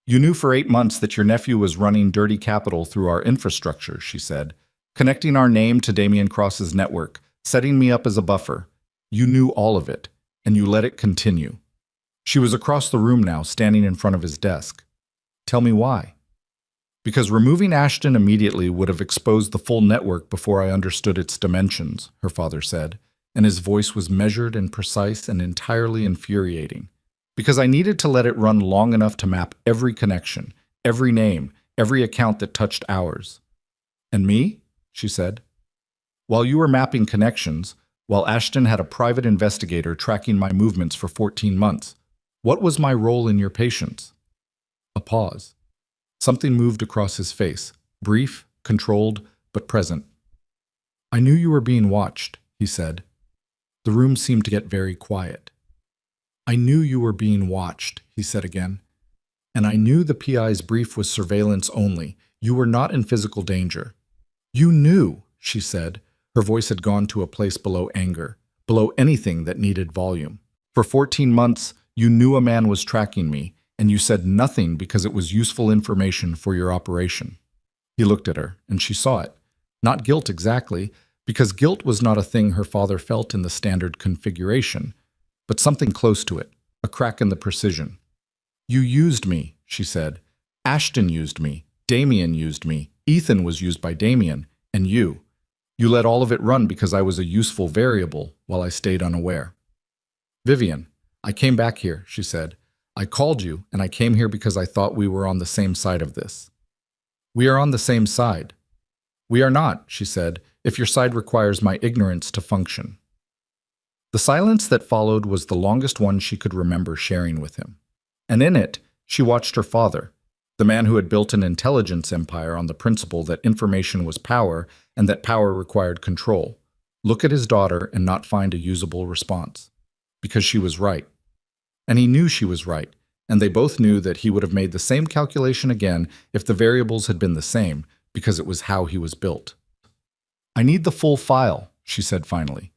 Speaker 1: "You knew for 8 months that your nephew was running dirty capital through our infrastructure," she said, "connecting our name to Damian Cross's network, setting me up as a buffer. You knew all of it, and you let it continue." She was across the room now, standing in front of his desk. "Tell me why." "Because removing Ashton immediately would have exposed the full network before I understood its dimensions," her father said, and his voice was measured and precise and entirely infuriating. "Because I needed to let it run long enough to map every connection, every name, every account that touched ours." "And me?" she said. "While you were mapping connections, while Ashton had a private investigator tracking my movements for 14 months, what was my role in your patience?" A pause. Something moved across his face, brief, controlled, but present. "I knew you were being watched," he said. The room seemed to get very quiet. "I knew you were being watched," he said again. "And I knew the PI's brief was surveillance only. You were not in physical danger." "You knew," she said. Her voice had gone to a place below anger, below anything that needed volume. "For 14 months, you knew a man was tracking me, and you said nothing because it was useful information for your operation." He looked at her, and she saw it. Not guilt exactly, because guilt was not a thing her father felt in the standard configuration, but something close to it, a crack in the precision. "You used me," she said. "Ashton used me. Damian used me. Ethan was used by Damian. And you. You let all of it run because I was a useful variable while I stayed unaware." "Vivian, I came back here," she said. "I called you, and I came here because I thought we were on the same side of this." "We are on the same side." "We are not," she said, "if your side requires my ignorance to function." The silence that followed was the longest one she could remember sharing with him. And in it, she watched her father, the man who had built an intelligence empire on the principle that information was power and that power required control, look at his daughter and not find a usable response. Because she was right. And he knew she was right, and they both knew that he would have made the same calculation again if the variables had been the same, because it was how he was built. "I need the full file," she said finally.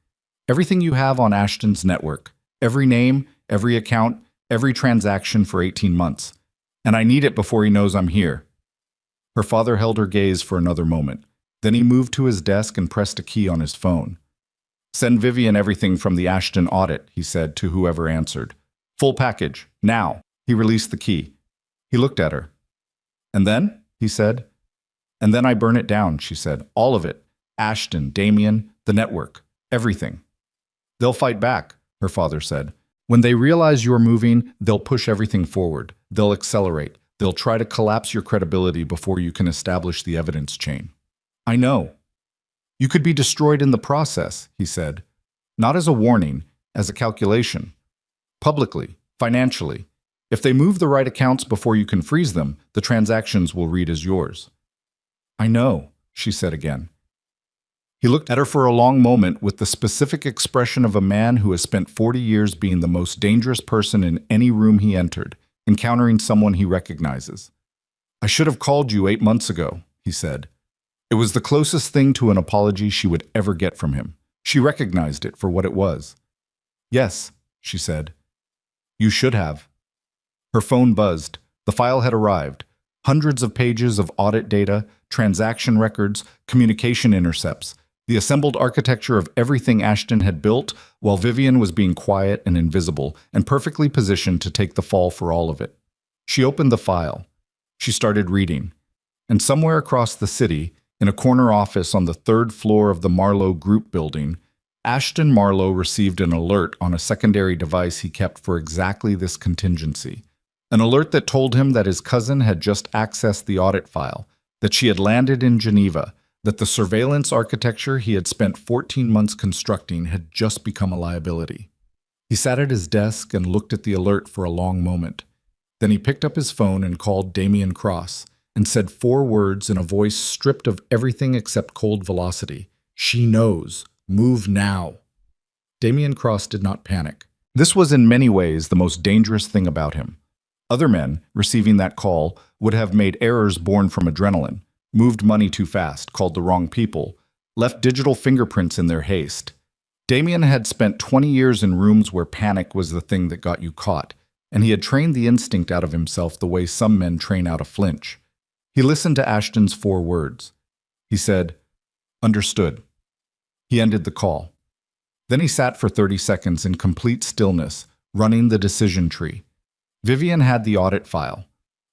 Speaker 1: "Everything you have on Ashton's network, every name, every account, every transaction for 18 months. And I need it before he knows I'm here." Her father held her gaze for another moment. Then he moved to his desk and pressed a key on his phone. "Send Vivian everything from the Ashton audit," he said to whoever answered. "Full package, now." He released the key. He looked at her. "And then?" he said. And then I burn it down, she said. All of it. Ashton, Damien, the network, everything. They'll fight back, her father said. When they realize you're moving, they'll push everything forward. They'll accelerate. They'll try to collapse your credibility before you can establish the evidence chain. I know. You could be destroyed in the process, he said. Not as a warning, as a calculation. Publicly, financially. If they move the right accounts before you can freeze them, the transactions will read as yours. I know, she said again. He looked at her for a long moment with the specific expression of a man who has spent 40 years being the most dangerous person in any room he entered, encountering someone he recognizes. I should have called you 8 months ago, he said. It was the closest thing to an apology she would ever get from him. She recognized it for what it was. Yes, she said. You should have. Her phone buzzed. The file had arrived. Hundreds of pages of audit data, transaction records, communication intercepts, the assembled architecture of everything Ashton had built, while Vivian was being quiet and invisible and perfectly positioned to take the fall for all of it. She opened the file. She started reading. And somewhere across the city, in a corner office on the 3rd floor of the Marlowe Group building, Ashton Marlowe received an alert on a secondary device he kept for exactly this contingency. An alert that told him that his cousin had just accessed the audit file, that she had landed in Geneva, that the surveillance architecture he had spent 14 months constructing had just become a liability. He sat at his desk and looked at the alert for a long moment. Then he picked up his phone and called Damien Cross and said 4 words in a voice stripped of everything except cold velocity. She knows. Move now. Damien Cross did not panic. This was in many ways the most dangerous thing about him. Other men, receiving that call, would have made errors born from adrenaline, moved money too fast, called the wrong people, left digital fingerprints in their haste. Damien had spent 20 years in rooms where panic was the thing that got you caught, and he had trained the instinct out of himself the way some men train out a flinch. He listened to Ashton's 4 words. He said, "Understood." He ended the call. Then he sat for 30 seconds in complete stillness, running the decision tree. Vivian had the audit file,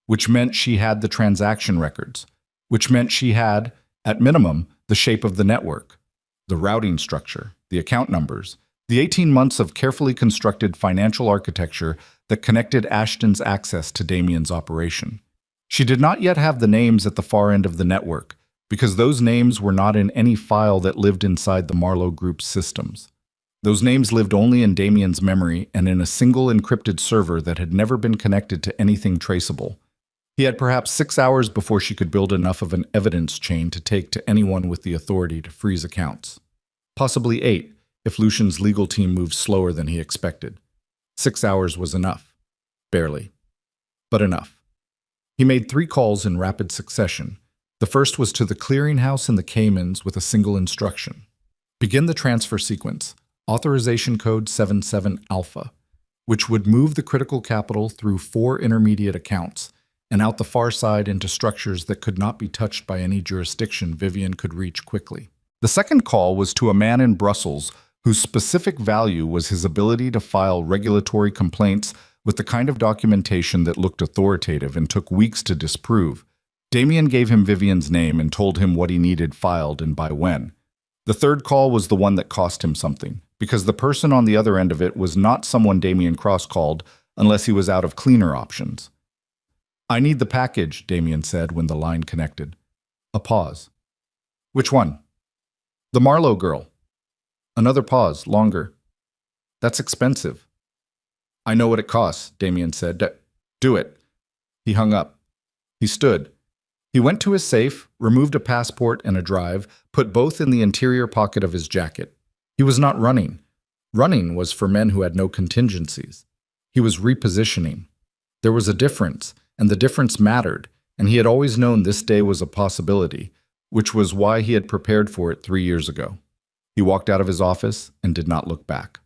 Speaker 1: which meant she had the transaction records, which meant she had, at minimum, the shape of the network, the routing structure, the account numbers, the 18 months of carefully constructed financial architecture that connected Ashton's access to Damien's operation. She did not yet have the names at the far end of the network, because those names were not in any file that lived inside the Marlowe Group's systems. Those names lived only in Damien's memory and in a single encrypted server that had never been connected to anything traceable. He had perhaps 6 hours before she could build enough of an evidence chain to take to anyone with the authority to freeze accounts. Possibly 8, if Lucian's legal team moved slower than he expected. 6 hours was enough. Barely. But enough. He made 3 calls in rapid succession. The first was to the clearinghouse in the Caymans with a single instruction. Begin the transfer sequence. Authorization code 77 alpha, which would move the critical capital through 4 intermediate accounts and out the far side into structures that could not be touched by any jurisdiction Vivian could reach quickly. The second call was to a man in Brussels whose specific value was his ability to file regulatory complaints with the kind of documentation that looked authoritative and took weeks to disprove. Damien gave him Vivian's name and told him what he needed filed and by when. The third call was the one that cost him something, because the person on the other end of it was not someone Damien Cross called unless he was out of cleaner options. "I need the package," Damien said when the line connected. A pause. "Which one?" "The Marlowe girl." Another pause, longer. "That's expensive." "I know what it costs," Damien said. "Do it." He hung up. He stood. He went to his safe, removed a passport and a drive, put both in the interior pocket of his jacket. He was not running. Running was for men who had no contingencies. He was repositioning. There was a difference, and the difference mattered, and he had always known this day was a possibility, which was why he had prepared for it 3 years ago. He walked out of his office and did not look back.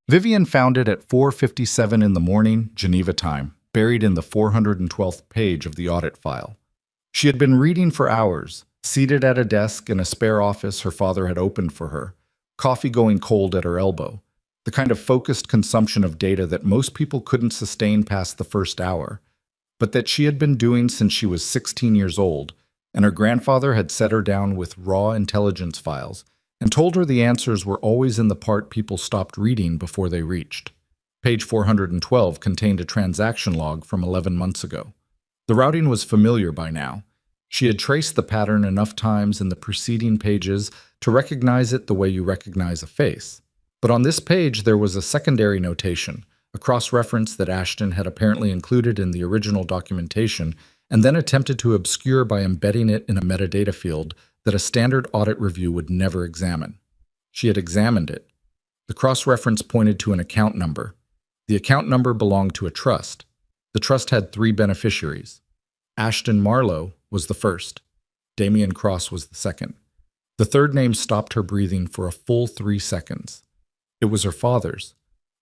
Speaker 1: Vivian found it at 4:57 in the morning, Geneva time, buried in the 412th page of the audit file. She had been reading for hours, seated at a desk in a spare office her father had opened for her, coffee going cold at her elbow, the kind of focused consumption of data that most people couldn't sustain past the first hour. but that she had been doing since she was 16 years old, and her grandfather had set her down with raw intelligence files and told her the answers were always in the part people stopped reading before they reached. Page 412 contained a transaction log from 11 months ago. The routing was familiar by now. She had traced the pattern enough times in the preceding pages to recognize it the way you recognize a face. But on this page there was a secondary notation, a cross-reference that Ashton had apparently included in the original documentation and then attempted to obscure by embedding it in a metadata field that a standard audit review would never examine. She had examined it. The cross-reference pointed to an account number. The account number belonged to a trust. The trust had 3 beneficiaries. Ashton Marlowe was the first. Damian Cross was the second. The third name stopped her breathing for a full 3 seconds. It was her father's.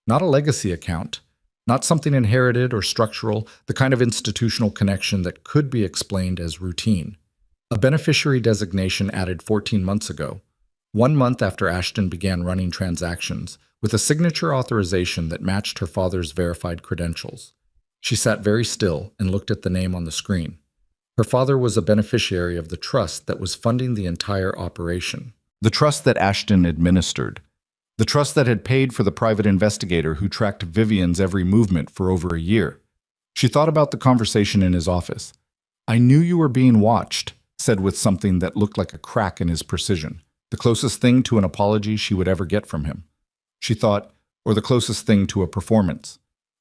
Speaker 1: Not a legacy account, not something inherited or structural, the kind of institutional connection that could be explained as routine. A beneficiary designation added 14 months ago, 1 month after Ashton began running transactions, with a signature authorization that matched her father's verified credentials. She sat very still and looked at the name on the screen. Her father was a beneficiary of the trust that was funding the entire operation. The trust that Ashton administered. The trust that had paid for the private investigator who tracked Vivian's every movement for over a year. She thought about the conversation in his office. "I knew you were being watched," said with something that looked like a crack in his precision, the closest thing to an apology she would ever get from him. She thought, or the closest thing to a performance.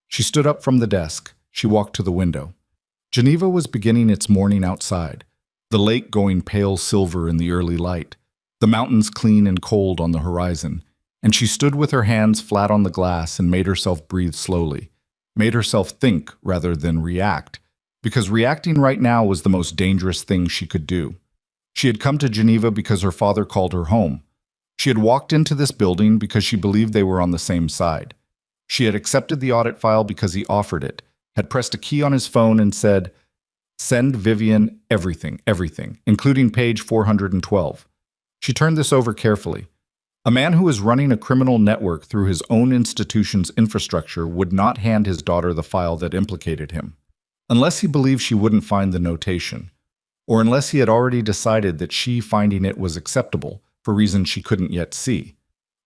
Speaker 1: She stood up from the desk. She walked to the window. Geneva was beginning its morning outside, the lake going pale silver in the early light, the mountains clean and cold on the horizon, and she stood with her hands flat on the glass and made herself breathe slowly, made herself think rather than react, because reacting right now was the most dangerous thing she could do. She had come to Geneva because her father called her home. She had walked into this building because she believed they were on the same side. She had accepted the audit file because he offered it, had pressed a key on his phone and said, "Send Vivian everything, including page 412. She turned this over carefully. A man who was running a criminal network through his own institution's infrastructure would not hand his daughter the file that implicated him, unless he believed she wouldn't find the notation, or unless he had already decided that she finding it was acceptable for reasons she couldn't yet see,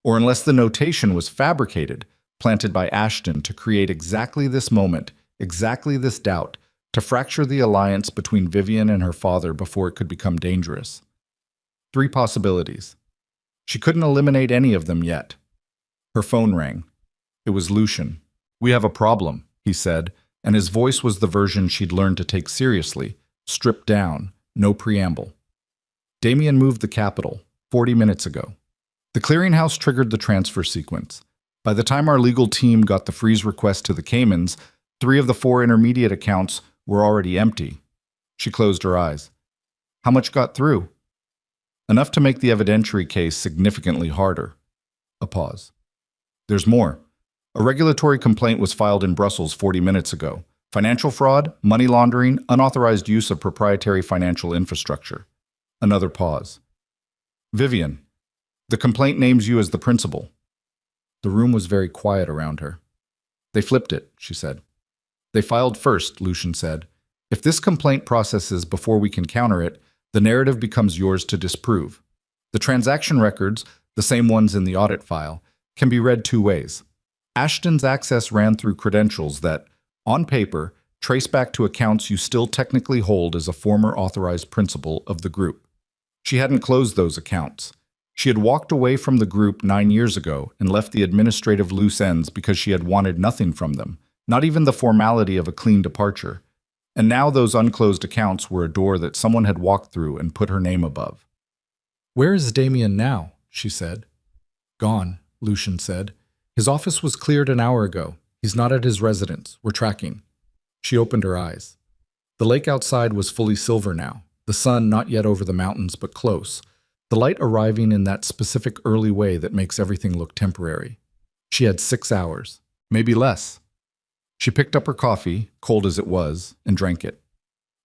Speaker 1: or unless the notation was fabricated, planted by Ashton to create exactly this moment, exactly this doubt, to fracture the alliance between Vivian and her father before it could become dangerous. 3 possibilities. She couldn't eliminate any of them yet. Her phone rang. It was Lucian. "We have a problem," he said, and his voice was the version she'd learned to take seriously, stripped down, no preamble. Damian moved the capital 40 minutes ago. The clearinghouse triggered the transfer sequence. By the time our legal team got the freeze request to the Caymans, 3 of the 4 intermediate accounts were already empty. She closed her eyes. "How much got through?" "Enough to make the evidentiary case significantly harder." A pause. "There's more. A regulatory complaint was filed in Brussels 40 minutes ago. Financial fraud, money laundering, unauthorized use of proprietary financial infrastructure." Another pause. "Vivian, the complaint names you as the principal." The room was very quiet around her. "They flipped it," she said. "They filed first," Lucian said. "If this complaint processes before we can counter it, the narrative becomes yours to disprove. The transaction records, the same ones in the audit file, can be read 2 ways. Ashton's access ran through credentials that, on paper, trace back to accounts you still technically hold as a former authorized principal of the group. She hadn't closed those accounts. She had walked away from the group 9 years ago and left the administrative loose ends because she had wanted nothing from them, not even the formality of a clean departure. And now those unclosed accounts were a door that someone had walked through and put her name above. "Where is Damian now?" she said. "Gone," Lucian said. "His office was cleared an hour ago. He's not at his residence. We're tracking." She opened her eyes. The lake outside was fully silver now, the sun not yet over the mountains but close, the light arriving in that specific early way that makes everything look temporary. She had 6 hours, maybe less. She picked up her coffee, cold as it was, and drank it.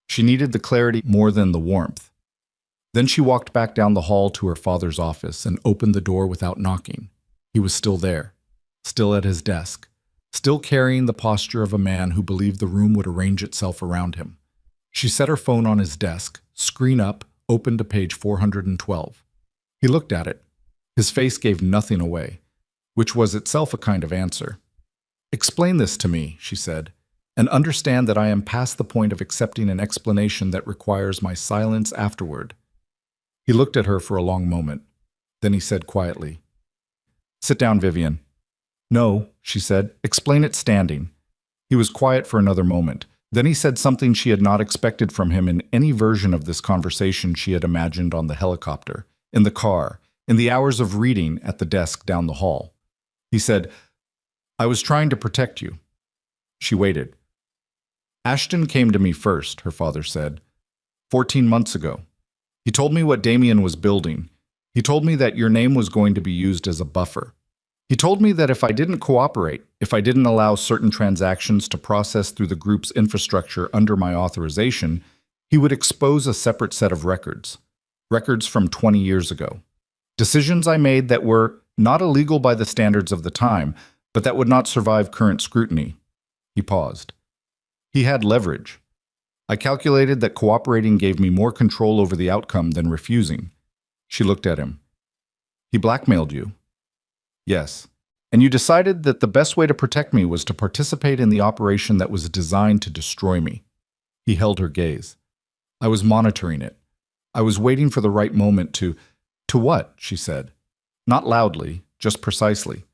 Speaker 1: She needed the clarity more than the warmth. Then she walked back down the hall to her father's office and opened the door without knocking. He was still there, still at his desk, still carrying the posture of a man who believed the room would arrange itself around him. She set her phone on his desk, screen up, opened to page 412. He looked at it. His face gave nothing away, which was itself a kind of answer. "Explain this to me," she said, "and understand that I am past the point of accepting an explanation that requires my silence afterward." He looked at her for a long moment. Then he said quietly, "Sit down, Vivian." "No," she said, "explain it standing." He was quiet for another moment. Then he said something she had not expected from him in any version of this conversation she had imagined on the helicopter, in the car, in the hours of reading at the desk down the hall. He said, "I was trying to protect you." She waited. "Ashton came to me first," her father said, 14 months ago. "He told me what Damien was building. He told me that your name was going to be used as a buffer. He told me that if I didn't cooperate, if I didn't allow certain transactions to process through the group's infrastructure under my authorization, he would expose a separate set of records. Records from 20 years ago. Decisions I made that were not illegal by the standards of the time, but that would not survive current scrutiny." He paused. "He had leverage. I calculated that cooperating gave me more control over the outcome than refusing." She looked at him. "He blackmailed you?" "Yes. And you decided that the best way to protect me was to participate in the operation that was designed to destroy me." He held her gaze. "I was monitoring it. I was waiting for the right moment to—" "To what?" she said. Not loudly, just precisely.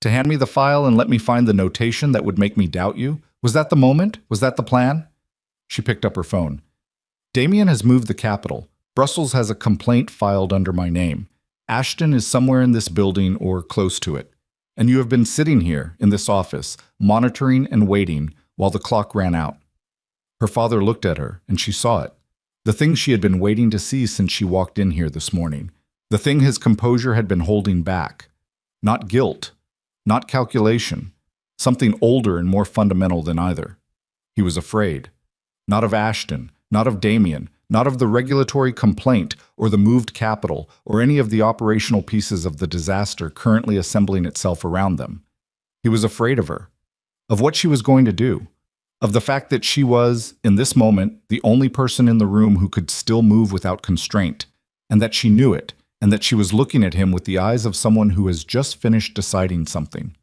Speaker 1: "To hand me the file and let me find the notation that would make me doubt you? Was that the moment? Was that the plan?" She picked up her phone. "Damien has moved the capital. Brussels has a complaint filed under my name. Ashton is somewhere in this building or close to it. And you have been sitting here, in this office, monitoring and waiting while the clock ran out." Her father looked at her, and she saw it. The thing she had been waiting to see since she walked in here this morning. The thing his composure had been holding back. Not guilt. Not calculation. Something older and more fundamental than either. He was afraid. Not of Ashton, not of Damien, not of the regulatory complaint or the moved capital or any of the operational pieces of the disaster currently assembling itself around them. He was afraid of her, of what she was going to do, of the fact that she was, in this moment, the only person in the room who could still move without constraint, and that she knew it, and that she was looking at him with the eyes of someone who has just finished deciding something.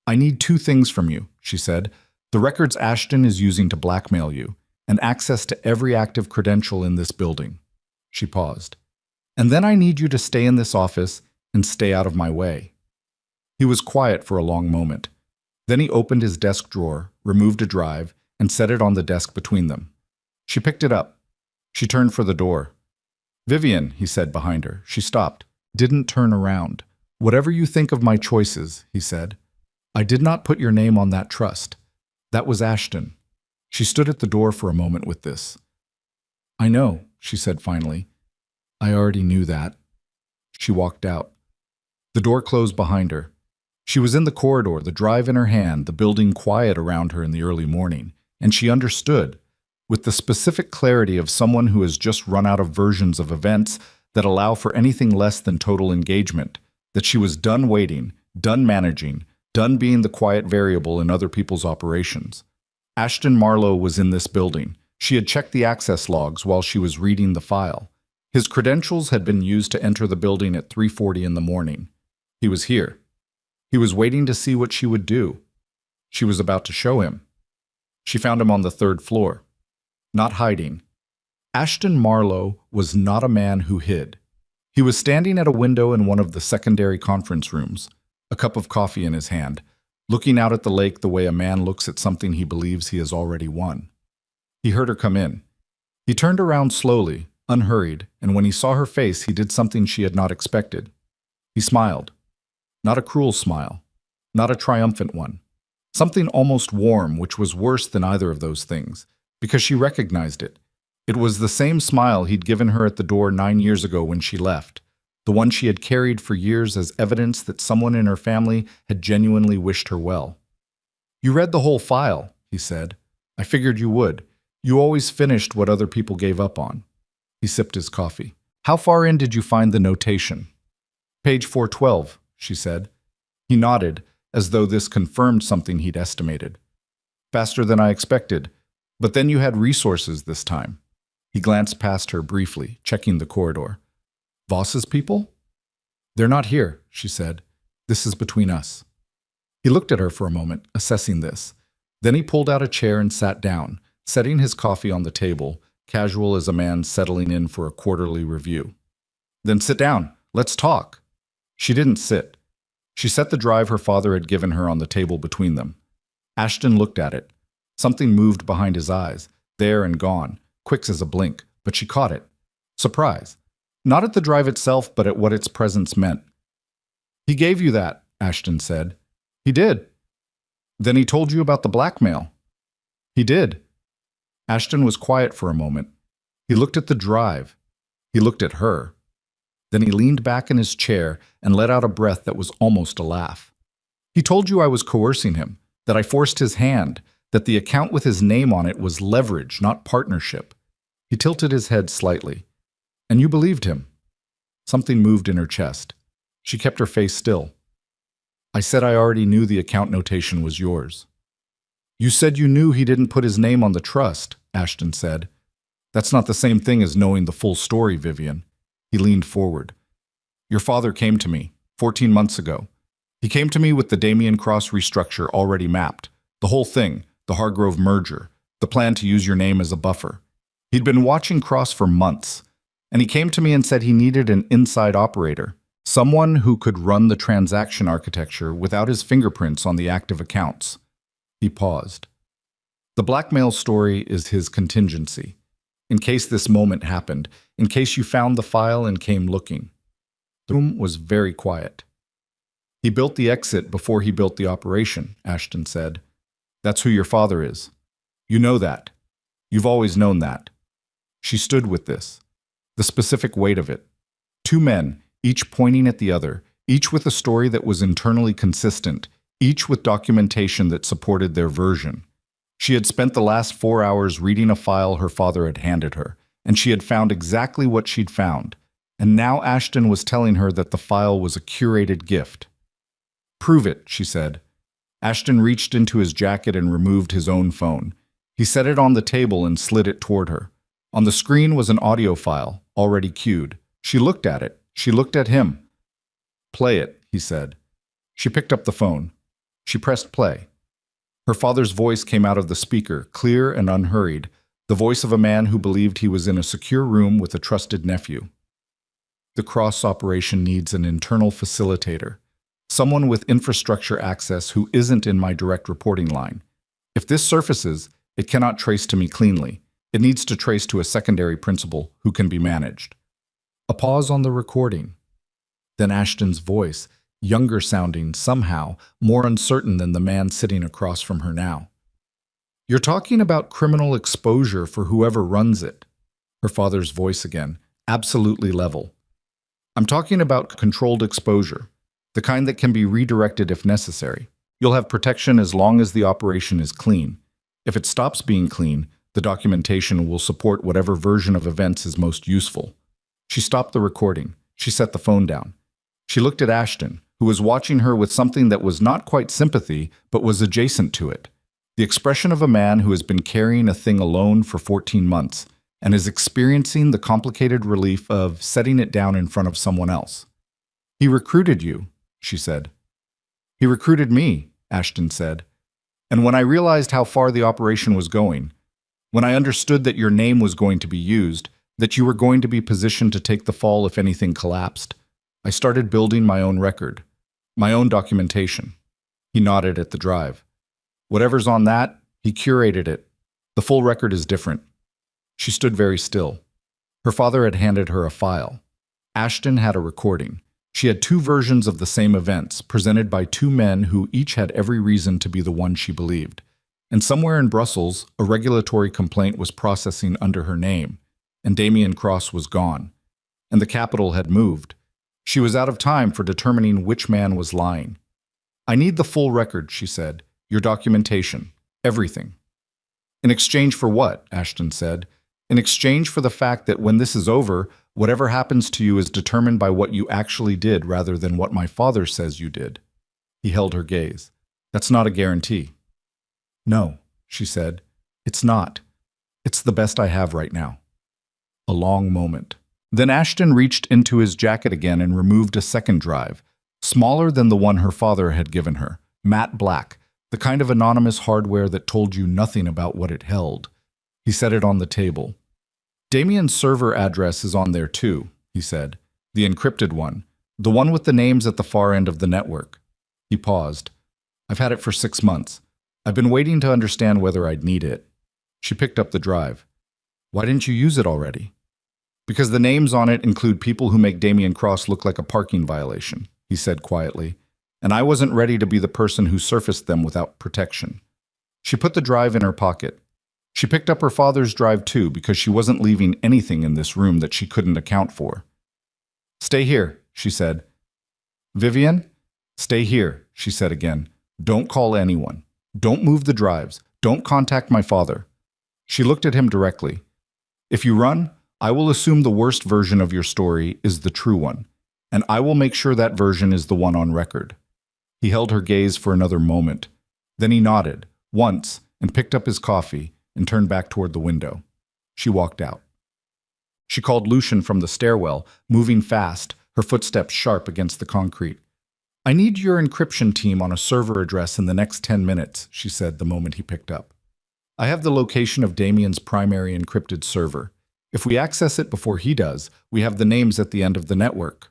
Speaker 1: "I need 2 things from you," she said. "The records Ashton is using to blackmail you, and access to every active credential in this building." She paused. "And then I need you to stay in this office and stay out of my way." He was quiet for a long moment. Then he opened his desk drawer, removed a drive, and set it on the desk between them. She picked it up. She turned for the door. "Vivian," he said behind her. She stopped, didn't turn around. "Whatever you think of my choices," he said, "I did not put your name on that trust. That was Ashton." She stood at the door for a moment with this. "I know," she said finally. "I already knew that." She walked out. The door closed behind her. She was in the corridor, the drive in her hand, the building quiet around her in the early morning, and she understood, with the specific clarity of someone who has just run out of versions of events that allow for anything less than total engagement, that she was done waiting, done managing, done being the quiet variable in other people's operations. Ashton Marlowe was in this building. She had checked the access logs while she was reading the file. His credentials had been used to enter the building at 3:40 in the morning. He was here. He was waiting to see what she would do. She was about to show him. She found him on the 3rd floor. Not hiding. Ashton Marlowe was not a man who hid. He was standing at a window in one of the secondary conference rooms, a cup of coffee in his hand, looking out at the lake the way a man looks at something he believes he has already won. He heard her come in. He turned around slowly, unhurried, and when he saw her face, he did something she had not expected. He smiled. Not a cruel smile. Not a triumphant one. Something almost warm, which was worse than either of those things, because she recognized it. It was the same smile he'd given her at the door 9 years ago when she left, the one she had carried for years as evidence that someone in her family had genuinely wished her well. "You read the whole file," he said. "I figured you would. You always finished what other people gave up on." He sipped his coffee. "How far in did you find the notation?" "Page 412, she said. He nodded, as though this confirmed something he'd estimated. Faster than I expected, but then you had resources this time. He glanced past her briefly, checking the corridor. Voss's people? They're not here, she said. This is between us. He looked at her for a moment, assessing this. Then he pulled out a chair and sat down, setting his coffee on the table, casual as a man settling in for a quarterly review. Then sit down. Let's talk. She didn't sit. She set the drive her father had given her on the table between them. Ashton looked at it. Something moved behind his eyes, there and gone, quick as a blink, but she caught it. Surprise. Not at the drive itself, but at what its presence meant. He gave you that, Ashton said. He did. Then he told you about the blackmail. He did. Ashton was quiet for a moment. He looked at the drive. He looked at her. Then he leaned back in his chair and let out a breath that was almost a laugh. He told you I was coercing him, that I forced his hand, that the account with his name on it was leverage, not partnership. He tilted his head slightly. And you believed him. Something moved in her chest. She kept her face still. I said I already knew the account notation was yours. You said you knew he didn't put his name on the trust, Ashton said. That's not the same thing as knowing the full story, Vivian. He leaned forward. Your father came to me 14 months ago. He came to me with the Damien Cross restructure already mapped. The whole thing, the Hargrove merger, the plan to use your name as a buffer. He'd been watching Cross for months, and he came to me and said he needed an inside operator, someone who could run the transaction architecture without his fingerprints on the active accounts. He paused. The blackmail story is his contingency. In case this moment happened, in case you found the file and came looking. The room was very quiet. He built the exit before he built the operation, Ashton said. That's who your father is. You know that. You've always known that. She stood with this. The specific weight of it. Two men, each pointing at the other, each with a story that was internally consistent, each with documentation that supported their version. She had spent the last 4 hours reading a file her father had handed her, and she had found exactly what she'd found. And now Ashton was telling her that the file was a curated gift. Prove it, she said. Ashton reached into his jacket and removed his own phone. He set it on the table and slid it toward her. On the screen was an audio file, already queued. She looked at it. She looked at him. Play it, he said. She picked up the phone. She pressed play. Her father's voice came out of the speaker, clear and unhurried, the voice of a man who believed he was in a secure room with a trusted nephew. The Cross operation needs an internal facilitator, someone with infrastructure access who isn't in my direct reporting line. If this surfaces, it cannot trace to me cleanly. It needs to trace to a secondary principal who can be managed. A pause on the recording. Then Ashton's voice, younger sounding somehow, more uncertain than the man sitting across from her now. You're talking about criminal exposure for whoever runs it. Her father's voice again, absolutely level. I'm talking about controlled exposure, the kind that can be redirected if necessary. You'll have protection as long as the operation is clean. If it stops being clean, the documentation will support whatever version of events is most useful. She stopped the recording. She set the phone down. She looked at Ashton, who was watching her with something that was not quite sympathy, but was adjacent to it. The expression of a man who has been carrying a thing alone for 14 months and is experiencing the complicated relief of setting it down in front of someone else. He recruited you, she said. He recruited me, Ashton said. And when I realized how far the operation was going, when I understood that your name was going to be used, that you were going to be positioned to take the fall if anything collapsed, I started building my own record, my own documentation. He nodded at the drive. Whatever's on that, he curated it. The full record is different. She stood very still. Her father had handed her a file. Ashton had a recording. She had two versions of the same events, presented by two men who each had every reason to be the one she believed. And somewhere in Brussels, a regulatory complaint was processing under her name, and Damien Cross was gone. And the capital had moved. She was out of time for determining which man was lying. I need the full record, she said. Your documentation. Everything. In exchange for what? Ashton said. In exchange for the fact that when this is over, whatever happens to you is determined by what you actually did rather than what my father says you did. He held her gaze. That's not a guarantee. No, she said. It's not. It's the best I have right now. A long moment. Then Ashton reached into his jacket again and removed a second drive, smaller than the one her father had given her, matte black, the kind of anonymous hardware that told you nothing about what it held. He set it on the table. Damien's server address is on there too, he said. The encrypted one. The one with the names at the far end of the network. He paused. I've had it for 6 months. I've been waiting to understand whether I'd need it. She picked up the drive. Why didn't you use it already? Because the names on it include people who make Damien Cross look like a parking violation, he said quietly, and I wasn't ready to be the person who surfaced them without protection. She put the drive in her pocket. She picked up her father's drive too because she wasn't leaving anything in this room that she couldn't account for. Stay here, she said. Vivian? Stay here, she said again. Don't call anyone. Don't move the drives. Don't contact my father. She looked at him directly. If you run, I will assume the worst version of your story is the true one, and I will make sure that version is the one on record. He held her gaze for another moment. Then he nodded, once, and picked up his coffee and turned back toward the window. She walked out. She called Lucian from the stairwell, moving fast, her footsteps sharp against the concrete. I need your encryption team on a server address in the next 10 minutes, she said the moment he picked up. I have the location of Damien's primary encrypted server. If we access it before he does, we have the names at the end of the network.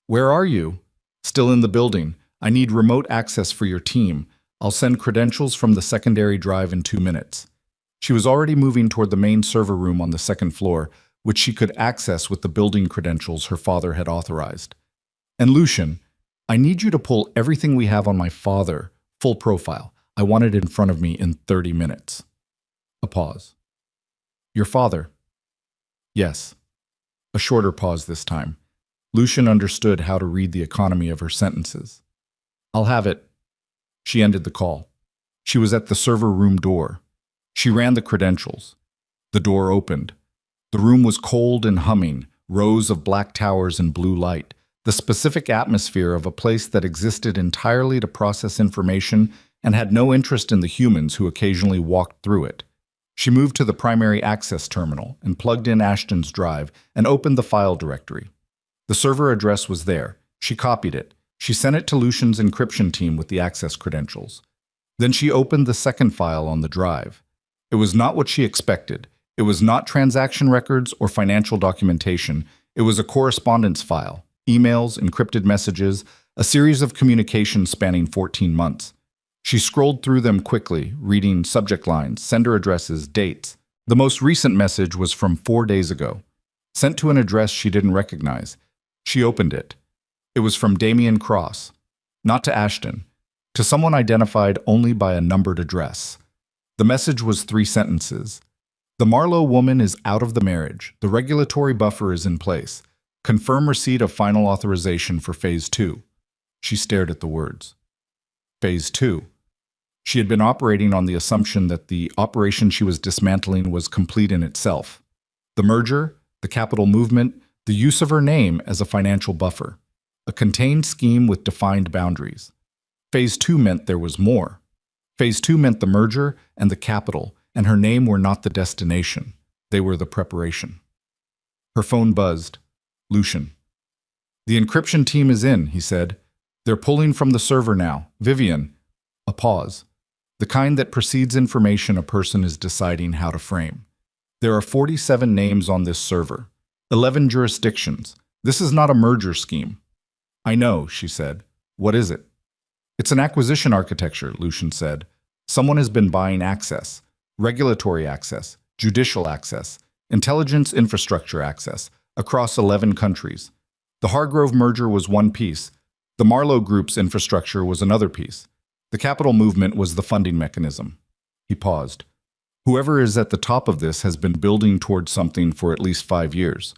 Speaker 1: Where are you? Still in the building. I need remote access for your team. I'll send credentials from the secondary drive in 2 minutes. She was already moving toward the main server room on the second floor, which she could access with the building credentials her father had authorized. And Lucian, I need you to pull everything we have on my father, full profile. I want it in front of me in 30 minutes. A pause. Your father? Yes. A shorter pause this time. Lucian understood how to read the economy of her sentences. I'll have it. She ended the call. She was at the server room door. She ran the credentials. The door opened. The room was cold and humming, rows of black towers and blue light, the specific atmosphere of a place that existed entirely to process information and had no interest in the humans who occasionally walked through it. She moved to the primary access terminal and plugged in Ashton's drive and opened the file directory. The server address was there. She copied it. She sent it to Lucian's encryption team with the access credentials. Then she opened the second file on the drive. It was not what she expected. It was not transaction records or financial documentation. It was a correspondence file, emails, encrypted messages, a series of communications spanning 14 months. She scrolled through them quickly, reading subject lines, sender addresses, dates. The most recent message was from 4 days ago, sent to an address she didn't recognize. She opened it. It was from Damien Cross, not to Ashton, to someone identified only by a numbered address. The message was 3 sentences. The Marlowe woman is out of the marriage. The regulatory buffer is in place. Confirm receipt of final authorization for Phase 2. She stared at the words. Phase 2. She had been operating on the assumption that the operation she was dismantling was complete in itself. The merger, the capital movement, the use of her name as a financial buffer. A contained scheme with defined boundaries. Phase 2 meant there was more. Phase 2 meant the merger and the capital, and her name were not the destination. They were the preparation. Her phone buzzed. Lucian. The encryption team is in, he said. They're pulling from the server now. Vivian. A pause. The kind that precedes information a person is deciding how to frame. There are 47 names on this server. 11 jurisdictions. This is not a merger scheme. I know, she said. What is it? It's an acquisition architecture, Lucian said. Someone has been buying access. Regulatory access, judicial access, intelligence infrastructure access, across 11 countries. The Hargrove merger was one piece. The Marlowe Group's infrastructure was another piece. The capital movement was the funding mechanism. He paused. Whoever is at the top of this has been building towards something for at least 5 years.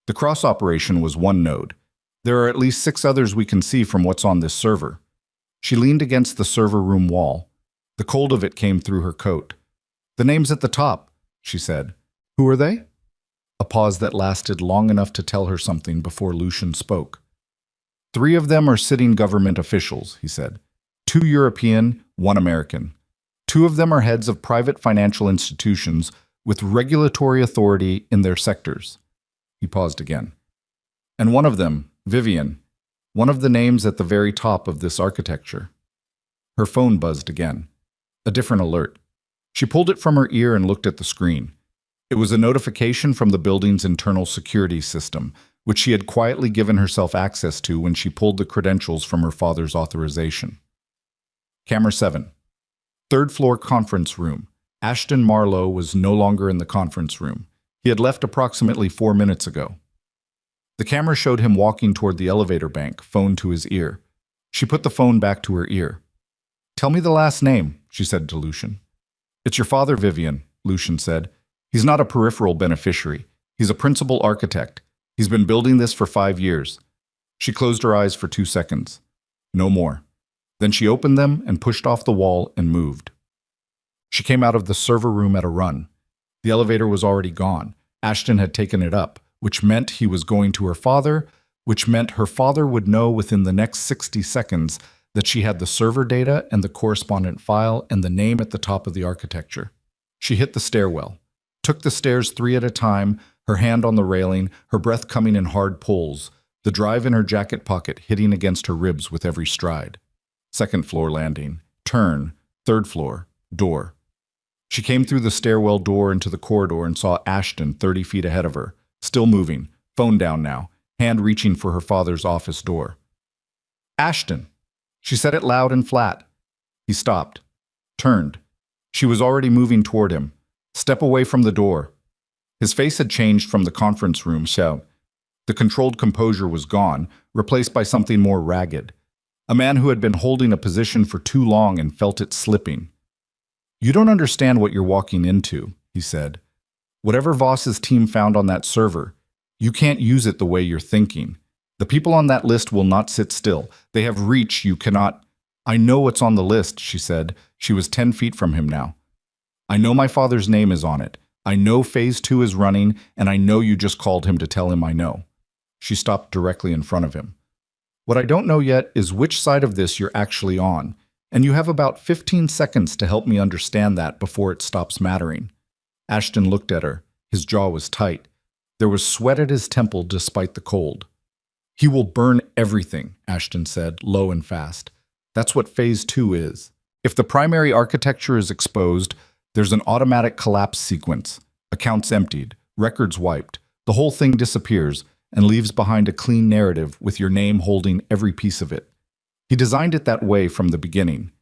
Speaker 1: The cross operation was one node. There are at least 6 others we can see from what's on this server. She leaned against the server room wall. The cold of it came through her coat. The names at the top, she said. Who are they? A pause that lasted long enough to tell her something before Lucian spoke. 3 of them are sitting government officials, he said. 2 European, 1 American. 2 of them are heads of private financial institutions with regulatory authority in their sectors. He paused again. And one of them, Vivian, one of the names at the very top of this architecture. Her phone buzzed again. A different alert. She pulled it from her ear and looked at the screen. It was a notification from the building's internal security system, which she had quietly given herself access to when she pulled the credentials from her father's authorization. Camera 7. Third floor conference room. Ashton Marlowe was no longer in the conference room. He had left approximately 4 minutes ago. The camera showed him walking toward the elevator bank, phone to his ear. She put the phone back to her ear. "Tell me the last name," she said to Lucian. "It's your father, Vivian," Lucian said. "He's not a peripheral beneficiary. He's a principal architect. He's been building this for 5 years." She closed her eyes for 2 seconds. No more. Then she opened them and pushed off the wall and moved. She came out of the server room at a run. The elevator was already gone. Ashton had taken it up, which meant he was going to her father, which meant her father would know within the next 60 seconds that she had the server data and the correspondent file and the name at the top of the architecture. She hit the stairwell, took the stairs 3 at a time, her hand on the railing, her breath coming in hard pulls, the drive in her jacket pocket hitting against her ribs with every stride. Second floor landing, turn, third floor, door. She came through the stairwell door into the corridor and saw Ashton 30 feet ahead of her, still moving, phone down now, hand reaching for her father's office door. "Ashton!" She said it loud and flat. He stopped, turned. She was already moving toward him. Step away from the door. His face had changed from the conference room shout. The controlled composure was gone, replaced by something more ragged. A man who had been holding a position for too long and felt it slipping. "You don't understand what you're walking into," he said. "Whatever Voss's team found on that server, you can't use it the way you're thinking. The people on that list will not sit still. They have reach you cannot—" "I know what's on the list," she said. She was 10 feet from him now. "I know my father's name is on it. I know Phase 2 is running, and I know you just called him to tell him I know." She stopped directly in front of him. "What I don't know yet is which side of this you're actually on, and you have about 15 seconds to help me understand that before it stops mattering." Ashton looked at her. His jaw was tight. There was sweat at his temple despite the cold. "He will burn everything," Ashton said, low and fast. "That's what Phase 2 is. If the primary architecture is exposed, there's an automatic collapse sequence. Accounts emptied, records wiped. The whole thing disappears and leaves behind a clean narrative with your name holding every piece of it. He designed it that way from the beginning.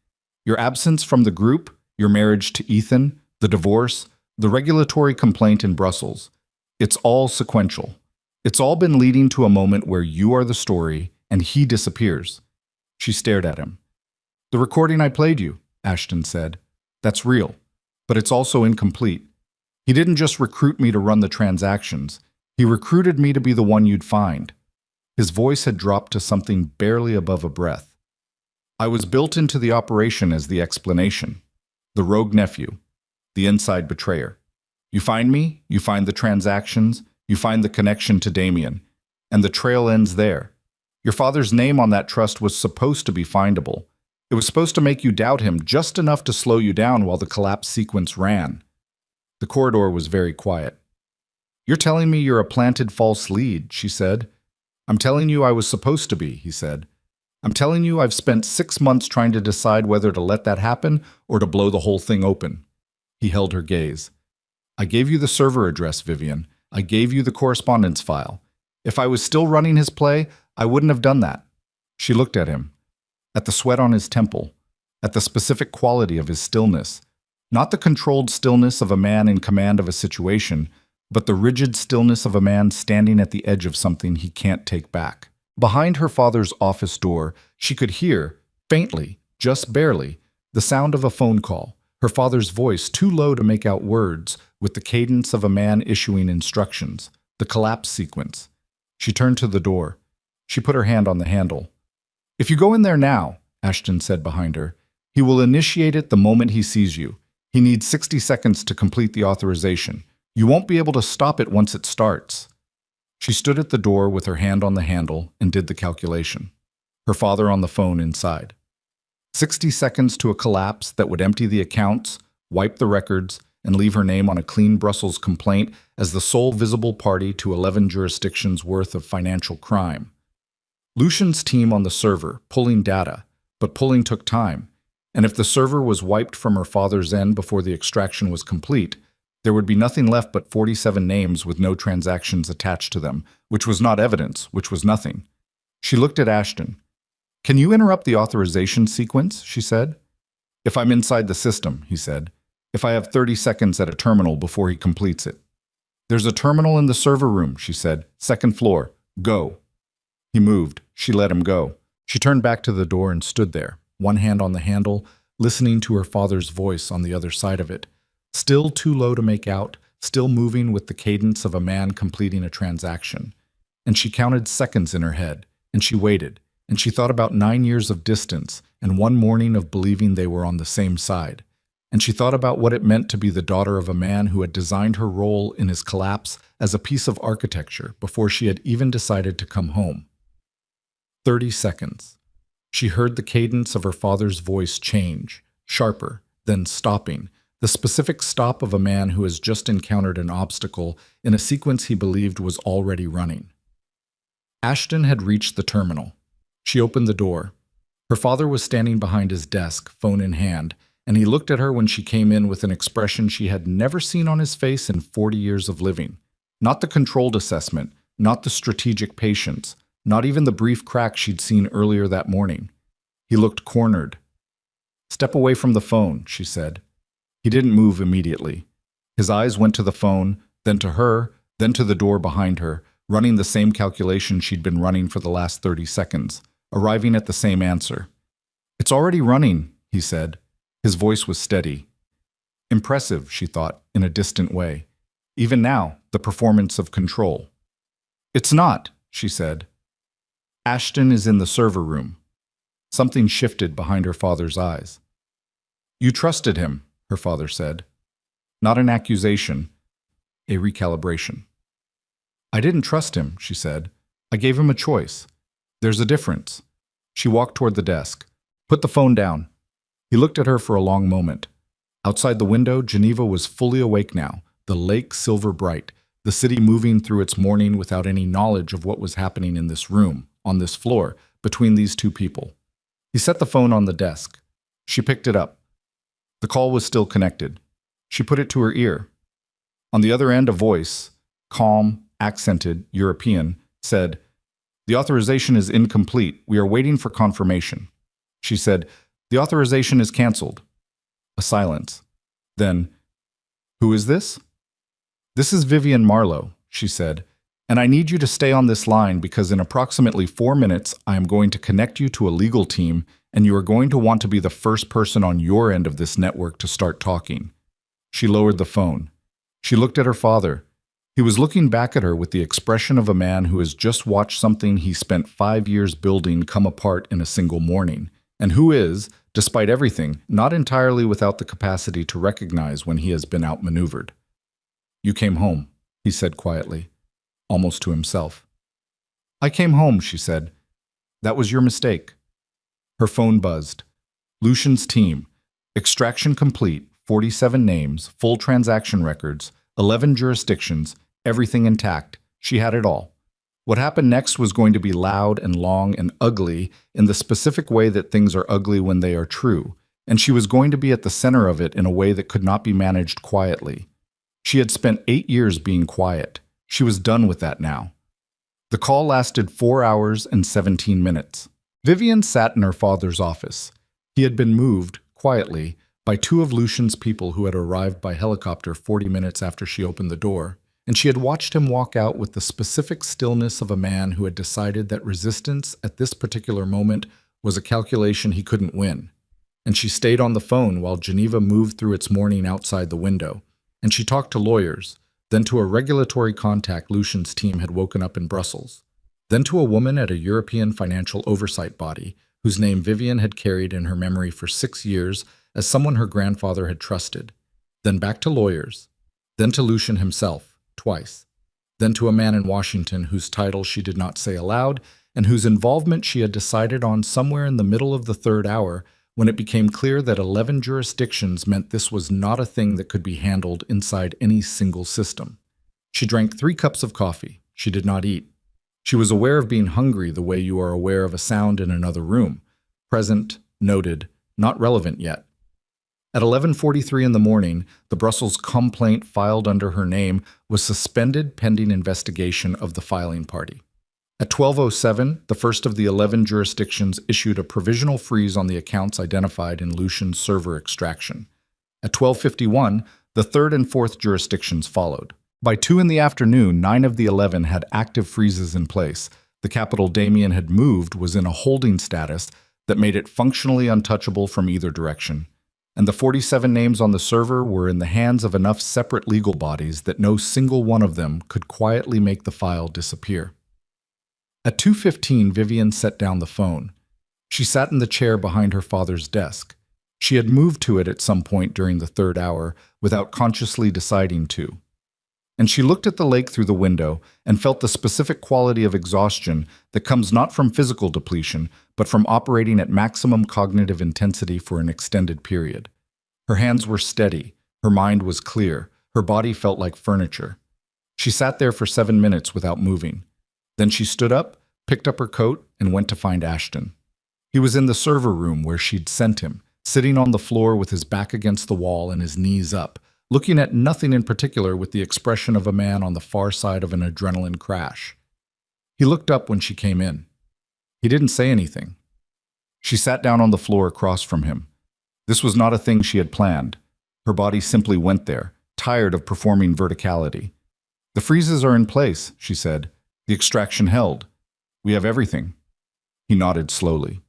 Speaker 1: Your absence from the group, your marriage to Ethan, the divorce, the regulatory complaint in Brussels. It's all sequential. It's all been leading to a moment where you are the story and he disappears." She stared at him. "The recording I played you," Ashton said. "That's real, but it's also incomplete. He didn't just recruit me to run the transactions. He recruited me to be the one you'd find." His voice had dropped to something barely above a breath. "I was built into the operation as the explanation. The rogue nephew. The inside betrayer. You find me, you find the transactions, you find the connection to Damien, and the trail ends there. Your father's name on that trust was supposed to be findable. It was supposed to make you doubt him just enough to slow you down while the collapse sequence ran." The corridor was very quiet. "You're telling me you're a planted false lead," she said. "I'm telling you I was supposed to be," he said. "I'm telling you I've spent 6 months trying to decide whether to let that happen or to blow the whole thing open." He held her gaze. "I gave you the server address, Vivian. I gave you the correspondence file. If I was still running his play, I wouldn't have done that." She looked at him, at the sweat on his temple, at the specific quality of his stillness. Not the controlled stillness of a man in command of a situation, but the rigid stillness of a man standing at the edge of something he can't take back. Behind her father's office door, she could hear, faintly, just barely, the sound of a phone call, her father's voice too low to make out words, with the cadence of a man issuing instructions, the collapse sequence. She turned to the door. She put her hand on the handle. "If you go in there now," Ashton said behind her, "he will initiate it the moment he sees you. He needs 60 seconds to complete the authorization. You won't be able to stop it once it starts." She stood at the door with her hand on the handle and did the calculation. Her father on the phone inside. 60 seconds to a collapse that would empty the accounts, wipe the records, and leave her name on a clean Brussels complaint as the sole visible party to 11 jurisdictions worth of financial crime. Lucian's team on the server, pulling data, but pulling took time, and if the server was wiped from her father's end before the extraction was complete, there would be nothing left but 47 names with no transactions attached to them, which was not evidence, which was nothing. She looked at Ashton. "Can you interrupt the authorization sequence?" she said. "If I'm inside the system," he said. "If I have 30 seconds at a terminal before he completes it." "There's a terminal in the server room," she said. "Second floor. Go." He moved. She let him go. She turned back to the door and stood there, one hand on the handle, listening to her father's voice on the other side of it. Still too low to make out, still moving with the cadence of a man completing a transaction. And she counted seconds in her head, and she waited, and she thought about 9 years of distance and one morning of believing they were on the same side. And she thought about what it meant to be the daughter of a man who had designed her role in his collapse as a piece of architecture before she had even decided to come home. 30 seconds. She heard the cadence of her father's voice change, sharper, then stopping, the specific stop of a man who has just encountered an obstacle in a sequence he believed was already running. Ashton had reached the terminal. She opened the door. Her father was standing behind his desk, phone in hand, and he looked at her when she came in with an expression she had never seen on his face in 40 years of living. Not the controlled assessment, not the strategic patience, not even the brief crack she'd seen earlier that morning. He looked cornered. "Step away from the phone," she said. He didn't move immediately. His eyes went to the phone, then to her, then to the door behind her, running the same calculation she'd been running for the last 30 seconds, arriving at the same answer. "It's already running," he said. His voice was steady. Impressive, she thought, in a distant way. Even now, the performance of control. "It's not," she said. "Ashton is in the server room." Something shifted behind her father's eyes. "You trusted him," her father said. Not an accusation, a recalibration. "I didn't trust him," she said. "I gave him a choice. There's a difference." She walked toward the desk. "Put the phone down." He looked at her for a long moment. Outside the window, Geneva was fully awake now, the lake silver bright, the city moving through its morning without any knowledge of what was happening in this room, on this floor, between these two people. He set the phone on the desk. She picked it up. The call was still connected. She put it to her ear. On the other end, a voice, calm, accented, European, said, "The authorization is incomplete. We are waiting for confirmation." She said, "The authorization is canceled." A silence. Then, "Who is this?" "This is Vivian Marlowe," she said, "and I need you to stay on this line because in approximately 4 minutes I am going to connect you to a legal team and you are going to want to be the first person on your end of this network to start talking." She lowered the phone. She looked at her father. He was looking back at her with the expression of a man who has just watched something he spent 5 years building come apart in a single morning, and who is, despite everything, not entirely without the capacity to recognize when he has been outmaneuvered. "You came home," he said quietly, almost to himself. "I came home," she said. "That was your mistake." Her phone buzzed. Lucian's team. Extraction complete, 47 names, full transaction records, 11 jurisdictions, everything intact. She had it all. What happened next was going to be loud and long and ugly in the specific way that things are ugly when they are true, and she was going to be at the center of it in a way that could not be managed quietly. She had spent 8 years being quiet. She was done with that now. The call lasted 4 hours and 17 minutes. Vivian sat in her father's office. He had been moved, quietly, by 2 of Lucian's people who had arrived by helicopter 40 minutes after she opened the door, and she had watched him walk out with the specific stillness of a man who had decided that resistance at this particular moment was a calculation he couldn't win. And she stayed on the phone while Geneva moved through its morning outside the window, and she talked to lawyers, then to a regulatory contact Lucian's team had woken up in Brussels, then to a woman at a European financial oversight body whose name Vivian had carried in her memory for 6 years as someone her grandfather had trusted, then back to lawyers, then to Lucian himself, twice, then to a man in Washington whose title she did not say aloud and whose involvement she had decided on somewhere in the middle of the 3rd hour when it became clear that 11 jurisdictions meant this was not a thing that could be handled inside any single system. She drank 3 cups of coffee. She did not eat. She was aware of being hungry the way you are aware of a sound in another room. Present, noted, not relevant yet. At 11:43 in the morning, the Brussels complaint filed under her name was suspended pending investigation of the filing party. At 12:07, the first of the 11 jurisdictions issued a provisional freeze on the accounts identified in Lucian's server extraction. At 12:51, the third and fourth jurisdictions followed. By 2 in the afternoon, 9 of the 11 had active freezes in place. The capital Damien had moved was in a holding status that made it functionally untouchable from either direction. And the 47 names on the server were in the hands of enough separate legal bodies that no single one of them could quietly make the file disappear. At 2:15, Vivian set down the phone. She sat in the chair behind her father's desk. She had moved to it at some point during the 3rd hour without consciously deciding to. And she looked at the lake through the window and felt the specific quality of exhaustion that comes not from physical depletion, but from operating at maximum cognitive intensity for an extended period. Her hands were steady, her mind was clear, her body felt like furniture. She sat there for 7 minutes without moving. Then she stood up, picked up her coat, and went to find Ashton. He was in the server room where she'd sent him, sitting on the floor with his back against the wall and his knees up, looking at nothing in particular with the expression of a man on the far side of an adrenaline crash. He looked up when she came in. He didn't say anything. She sat down on the floor across from him. This was not a thing she had planned. Her body simply went there, tired of performing verticality. "The freezes are in place," she said. "The extraction held. We have everything." He nodded slowly.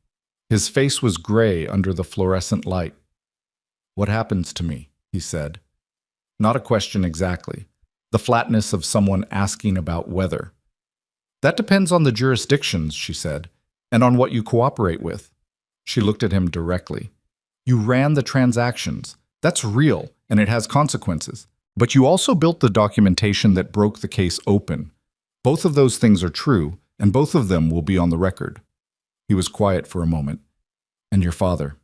Speaker 1: His face was gray under the fluorescent light. "What happens to me?" he said. Not a question exactly. The flatness of someone asking about weather. "That depends on the jurisdictions," she said, "and on what you cooperate with." She looked at him directly. "You ran the transactions. That's real, and it has consequences. But you also built the documentation that broke the case open. Both of those things are true, and both of them will be on the record." He was quiet for a moment. "And your father?"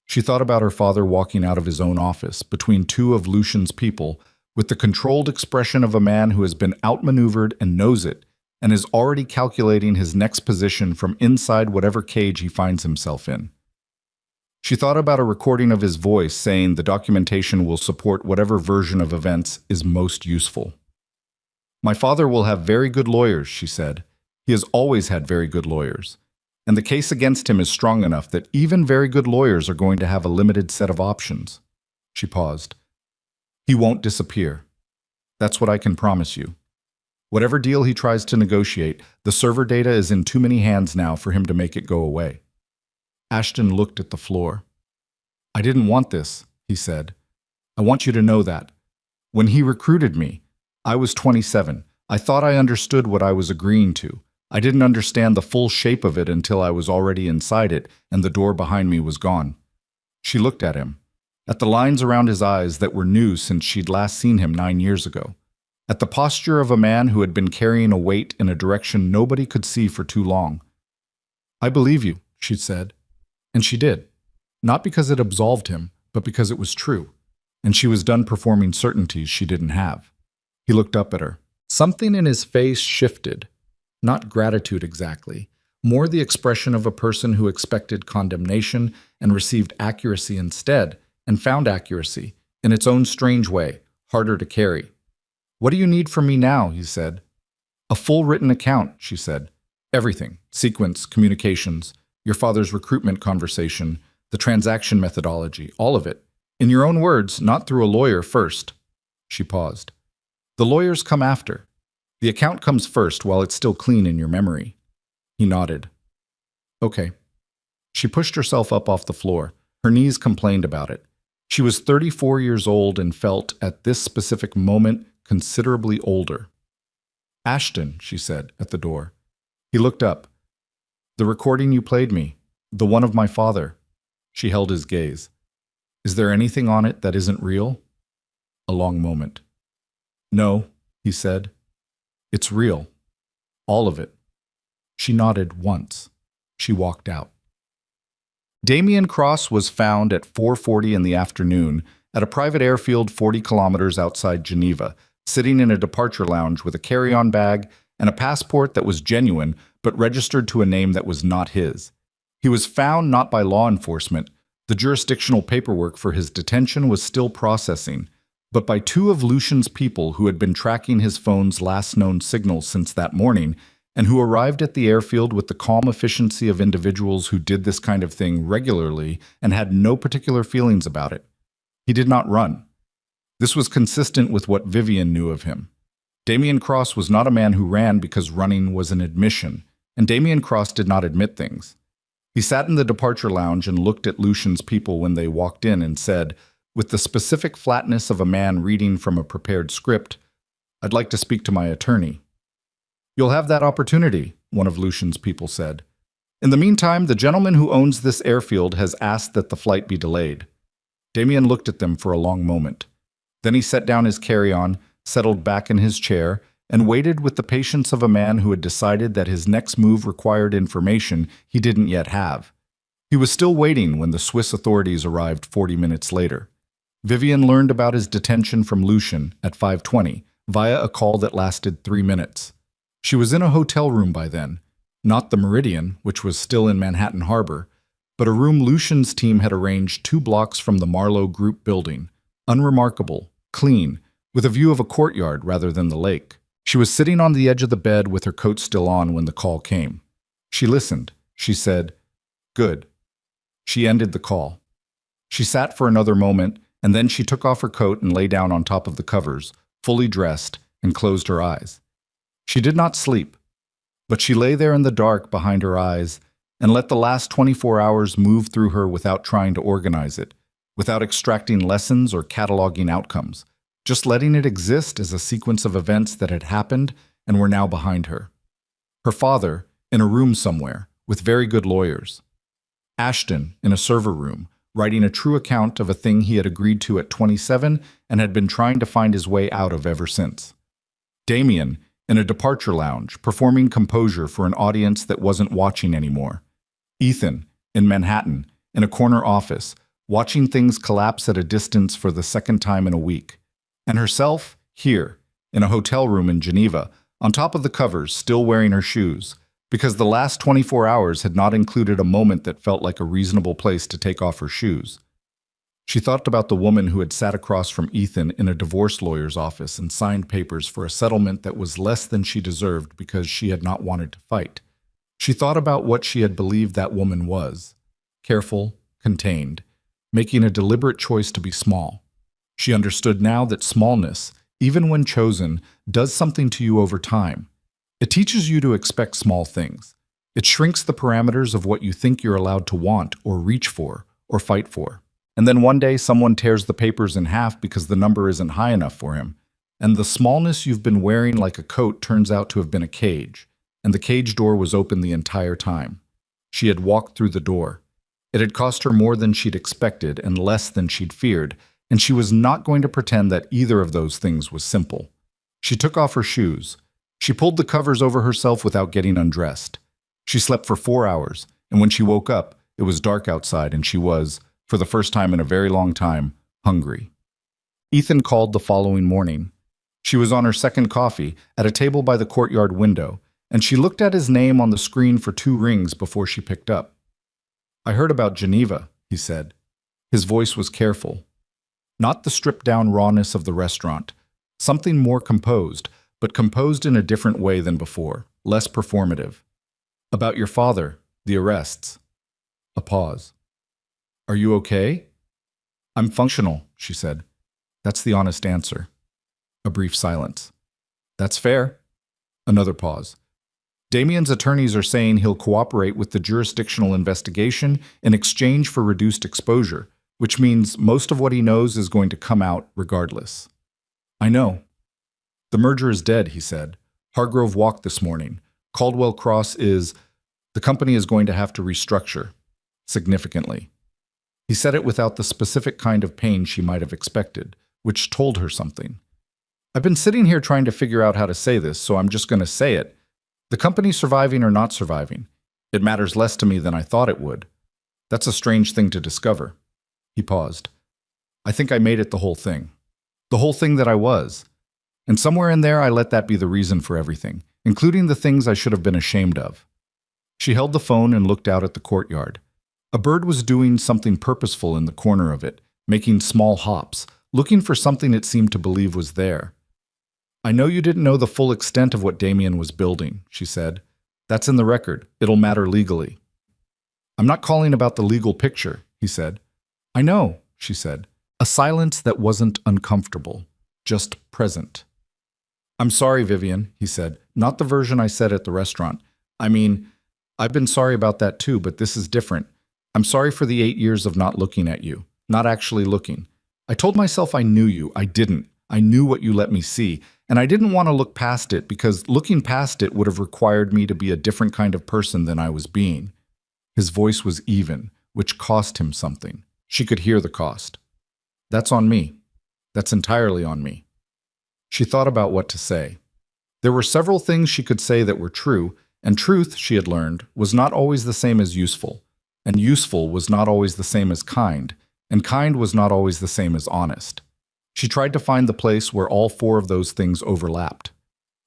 Speaker 1: She thought about her father walking out of his own office, between 2 of Lucian's people, with the controlled expression of a man who has been outmaneuvered and knows it, and is already calculating his next position from inside whatever cage he finds himself in. She thought about a recording of his voice saying the documentation will support whatever version of events is most useful. "My father will have very good lawyers," she said. "He has always had very good lawyers. And the case against him is strong enough that even very good lawyers are going to have a limited set of options." She paused. "He won't disappear. That's what I can promise you. Whatever deal he tries to negotiate, the server data is in too many hands now for him to make it go away." Ashton looked at the floor. "I didn't want this," he said. "I want you to know that. When he recruited me, I was 27. I thought I understood what I was agreeing to. I didn't understand the full shape of it until I was already inside it and the door behind me was gone." She looked at him, at the lines around his eyes that were new since she'd last seen him 9 years ago, at the posture of a man who had been carrying a weight in a direction nobody could see for too long. "I believe you," she said. And she did. Not because it absolved him, but because it was true, and she was done performing certainties she didn't have. He looked up at her. Something in his face shifted. Not gratitude exactly, more the expression of a person who expected condemnation and received accuracy instead, and found accuracy, in its own strange way, harder to carry. "What do you need from me now?" he said. "A full written account," she said. "Everything, sequence, communications, your father's recruitment conversation, the transaction methodology, all of it. In your own words, not through a lawyer first." She paused. "The lawyers come after. The account comes first while it's still clean in your memory." He nodded. "Okay." She pushed herself up off the floor. Her knees complained about it. She was 34 years old and felt, at this specific moment, considerably older. "Ashton," she said, at the door. He looked up. "The recording you played me, the one of my father." She held his gaze. "Is there anything on it that isn't real?" A long moment. "No," he said. "It's real. All of it." She nodded once. She walked out. Damien Cross was found at 4:40 in the afternoon at a private airfield 40 kilometers outside Geneva, sitting in a departure lounge with a carry-on bag and a passport that was genuine but registered to a name that was not his. He was found not by law enforcement. The jurisdictional paperwork for his detention was still processing, but by two of Lucian's people who had been tracking his phone's last known signals since that morning and who arrived at the airfield with the calm efficiency of individuals who did this kind of thing regularly and had no particular feelings about it. He did not run. This was consistent with what Vivian knew of him. Damien Cross was not a man who ran because running was an admission, and Damien Cross did not admit things. He sat in the departure lounge and looked at Lucian's people when they walked in and said, with the specific flatness of a man reading from a prepared script, "I'd like to speak to my attorney." "You'll have that opportunity," one of Lucian's people said. "In the meantime, the gentleman who owns this airfield has asked that the flight be delayed." Damien looked at them for a long moment. Then he set down his carry-on, settled back in his chair, and waited with the patience of a man who had decided that his next move required information he didn't yet have. He was still waiting when the Swiss authorities arrived 40 minutes later. Vivian learned about his detention from Lucian at 5:20 via a call that lasted 3 minutes. She was in a hotel room by then, not the Meridian, which was still in Manhattan Harbor, but a room Lucian's team had arranged 2 blocks from the Marlowe Group building, unremarkable, clean, with a view of a courtyard rather than the lake. She was sitting on the edge of the bed with her coat still on when the call came. She listened. She said, "Good." She ended the call. She sat for another moment, and then she took off her coat and lay down on top of the covers, fully dressed, and closed her eyes. She did not sleep, but she lay there in the dark behind her eyes and let the last 24 hours move through her without trying to organize it, without extracting lessons or cataloging outcomes, just letting it exist as a sequence of events that had happened and were now behind her. Her father, in a room somewhere, with very good lawyers. Ashton, in a server room, writing a true account of a thing he had agreed to at 27 and had been trying to find his way out of ever since. Damien, in a departure lounge, performing composure for an audience that wasn't watching anymore. Ethan, in Manhattan, in a corner office, watching things collapse at a distance for the second time in a week. And herself, here, in a hotel room in Geneva, on top of the covers, still wearing her shoes, because the last 24 hours had not included a moment that felt like a reasonable place to take off her shoes. She thought about the woman who had sat across from Ethan in a divorce lawyer's office and signed papers for a settlement that was less than she deserved because she had not wanted to fight. She thought about what she had believed that woman was: careful, contained, making a deliberate choice to be small. She understood now that smallness, even when chosen, does something to you over time. It teaches you to expect small things. It shrinks the parameters of what you think you're allowed to want or reach for or fight for. And then one day someone tears the papers in half because the number isn't high enough for him, and the smallness you've been wearing like a coat turns out to have been a cage, and the cage door was open the entire time. She had walked through the door. It had cost her more than she'd expected and less than she'd feared, and she was not going to pretend that either of those things was simple. She took off her shoes. She pulled the covers over herself without getting undressed. She slept for 4 hours, and when she woke up, it was dark outside and she was, for the first time in a very long time, hungry. Ethan called the following morning. She was on her second coffee at a table by the courtyard window, and she looked at his name on the screen for 2 rings before she picked up. "I heard about Geneva," he said. His voice was careful. Not the stripped-down rawness of the restaurant. Something more composed, but composed in a different way than before, less performative. "About your father, the arrests." A pause. "Are you okay?" "I'm functional," she said. "That's the honest answer." A brief silence. "That's fair." Another pause. "Damien's attorneys are saying he'll cooperate with the jurisdictional investigation in exchange for reduced exposure, which means most of what he knows is going to come out regardless." "I know." "The merger is dead," he said. "Hargrove walked this morning. Caldwell Cross is... The company is going to have to restructure. Significantly." He said it without the specific kind of pain she might have expected, which told her something. "I've been sitting here trying to figure out how to say this, so I'm just going to say it. The company surviving or not surviving, it matters less to me than I thought it would. That's a strange thing to discover. He paused. I think I made it the whole thing. The whole thing that I was. And somewhere in there I let that be the reason for everything, including the things I should have been ashamed of. She held the phone and looked out at the courtyard. A bird was doing something purposeful in the corner of it, making small hops, looking for something it seemed to believe was there. I know you didn't know the full extent of what Damien was building, she said. That's in the record. It'll matter legally. I'm not calling about the legal picture, he said. I know, she said. A silence that wasn't uncomfortable, just present. I'm sorry, Vivian, he said. Not the version I said at the restaurant. I mean, I've been sorry about that too, but this is different. I'm sorry for the 8 years of not looking at you, not actually looking. I told myself I knew you. I didn't. I knew what you let me see, and I didn't want to look past it because looking past it would have required me to be a different kind of person than I was being. His voice was even, which cost him something. She could hear the cost. That's on me. That's entirely on me. She thought about what to say. There were several things she could say that were true, and truth, she had learned, was not always the same as useful, and useful was not always the same as kind, and kind was not always the same as honest. She tried to find the place where all four of those things overlapped.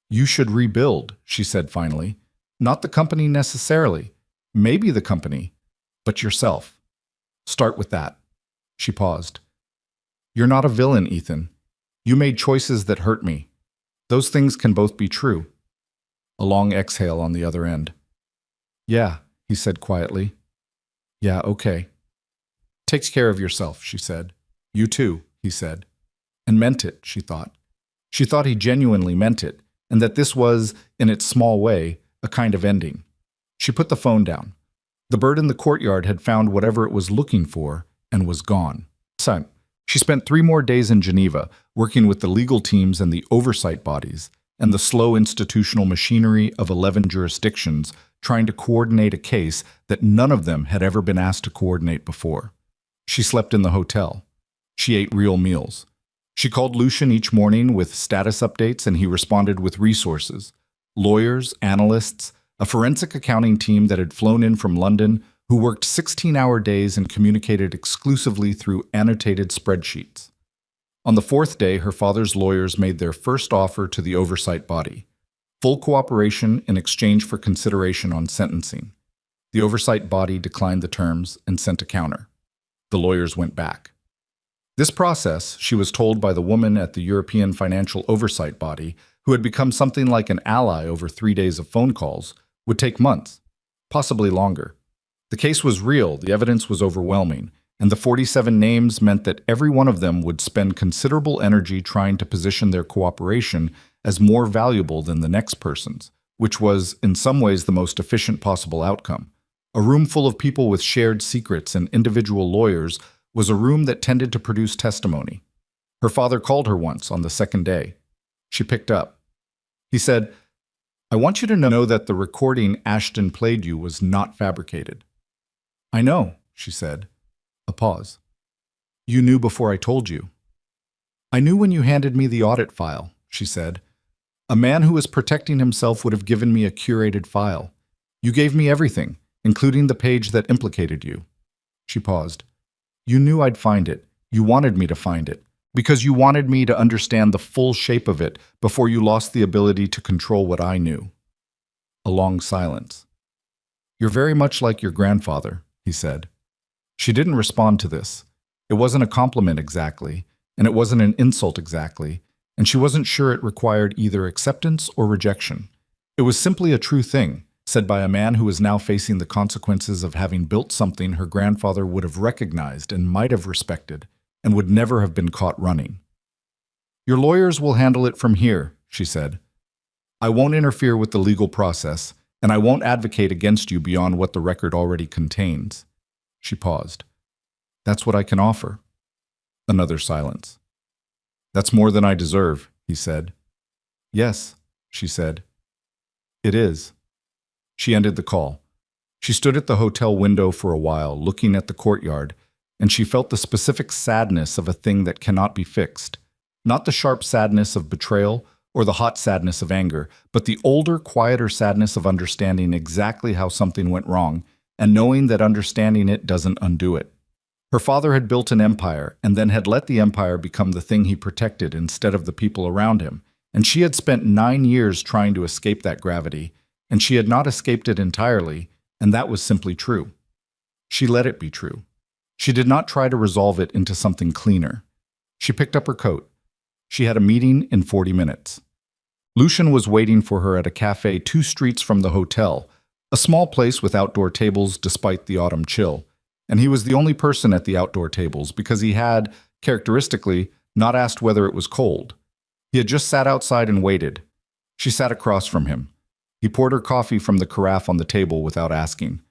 Speaker 1: You should rebuild, she said finally. Not the company necessarily. Maybe the company, but yourself. Start with that. She paused. You're not a villain, Ethan. You made choices that hurt me. Those things can both be true. A long exhale on the other end. Yeah, he said quietly. Yeah, okay. Take care of yourself, she said. You too, he said. And meant it, she thought. She thought he genuinely meant it, and that this was, in its small way, a kind of ending. She put the phone down. The bird in the courtyard had found whatever it was looking for and was gone. She spent 3 more days in Geneva, working with the legal teams and the oversight bodies, and the slow institutional machinery of 11 jurisdictions, trying to coordinate a case that none of them had ever been asked to coordinate before. She slept in the hotel. She ate real meals. She called Lucian each morning with status updates, and he responded with resources. Lawyers, analysts, a forensic accounting team that had flown in from London who worked 16-hour days and communicated exclusively through annotated spreadsheets. On the 4th day, her father's lawyers made their first offer to the oversight body. Full cooperation in exchange for consideration on sentencing. The oversight body declined the terms and sent a counter. The lawyers went back. This process, she was told by the woman at the European Financial Oversight Body, who had become something like an ally over 3 days of phone calls, would take months, possibly longer. The case was real, the evidence was overwhelming, and the 47 names meant that every one of them would spend considerable energy trying to position their cooperation as more valuable than the next person's, which was, in some ways, the most efficient possible outcome. A room full of people with shared secrets and individual lawyers was a room that tended to produce testimony. Her father called her once on the 2nd day. She picked up. He said, I want you to know that the recording Ashton played you was not fabricated. I know, she said. A pause. You knew before I told you. I knew when you handed me the audit file, she said. A man who was protecting himself would have given me a curated file. You gave me everything, including the page that implicated you. She paused. You knew I'd find it. You wanted me to find it, because you wanted me to understand the full shape of it before you lost the ability to control what I knew. A long silence. You're very much like your grandfather, he said. She didn't respond to this. It wasn't a compliment exactly, and it wasn't an insult exactly, and she wasn't sure it required either acceptance or rejection. It was simply a true thing, said by a man who was now facing the consequences of having built something her grandfather would have recognized and might have respected, and would never have been caught running. Your lawyers will handle it from here, she said. I won't interfere with the legal process, and I won't advocate against you beyond what the record already contains. She paused. That's what I can offer. Another silence. That's more than I deserve, he said. Yes, she said. It is. She ended the call. She stood at the hotel window for a while, looking at the courtyard, and she felt the specific sadness of a thing that cannot be fixed. Not the sharp sadness of betrayal or the hot sadness of anger, but the older, quieter sadness of understanding exactly how something went wrong and knowing that understanding it doesn't undo it. Her father had built an empire and then had let the empire become the thing he protected instead of the people around him, and she had spent 9 years trying to escape that gravity, and she had not escaped it entirely, and that was simply true. She let it be true. She did not try to resolve it into something cleaner. She picked up her coat. She had a meeting in 40 minutes. Lucian was waiting for her at a cafe 2 streets from the hotel, a small place with outdoor tables despite the autumn chill, and he was the only person at the outdoor tables because he had, characteristically, not asked whether it was cold. He had just sat outside and waited. She sat across from him. He poured her coffee from the carafe on the table without asking.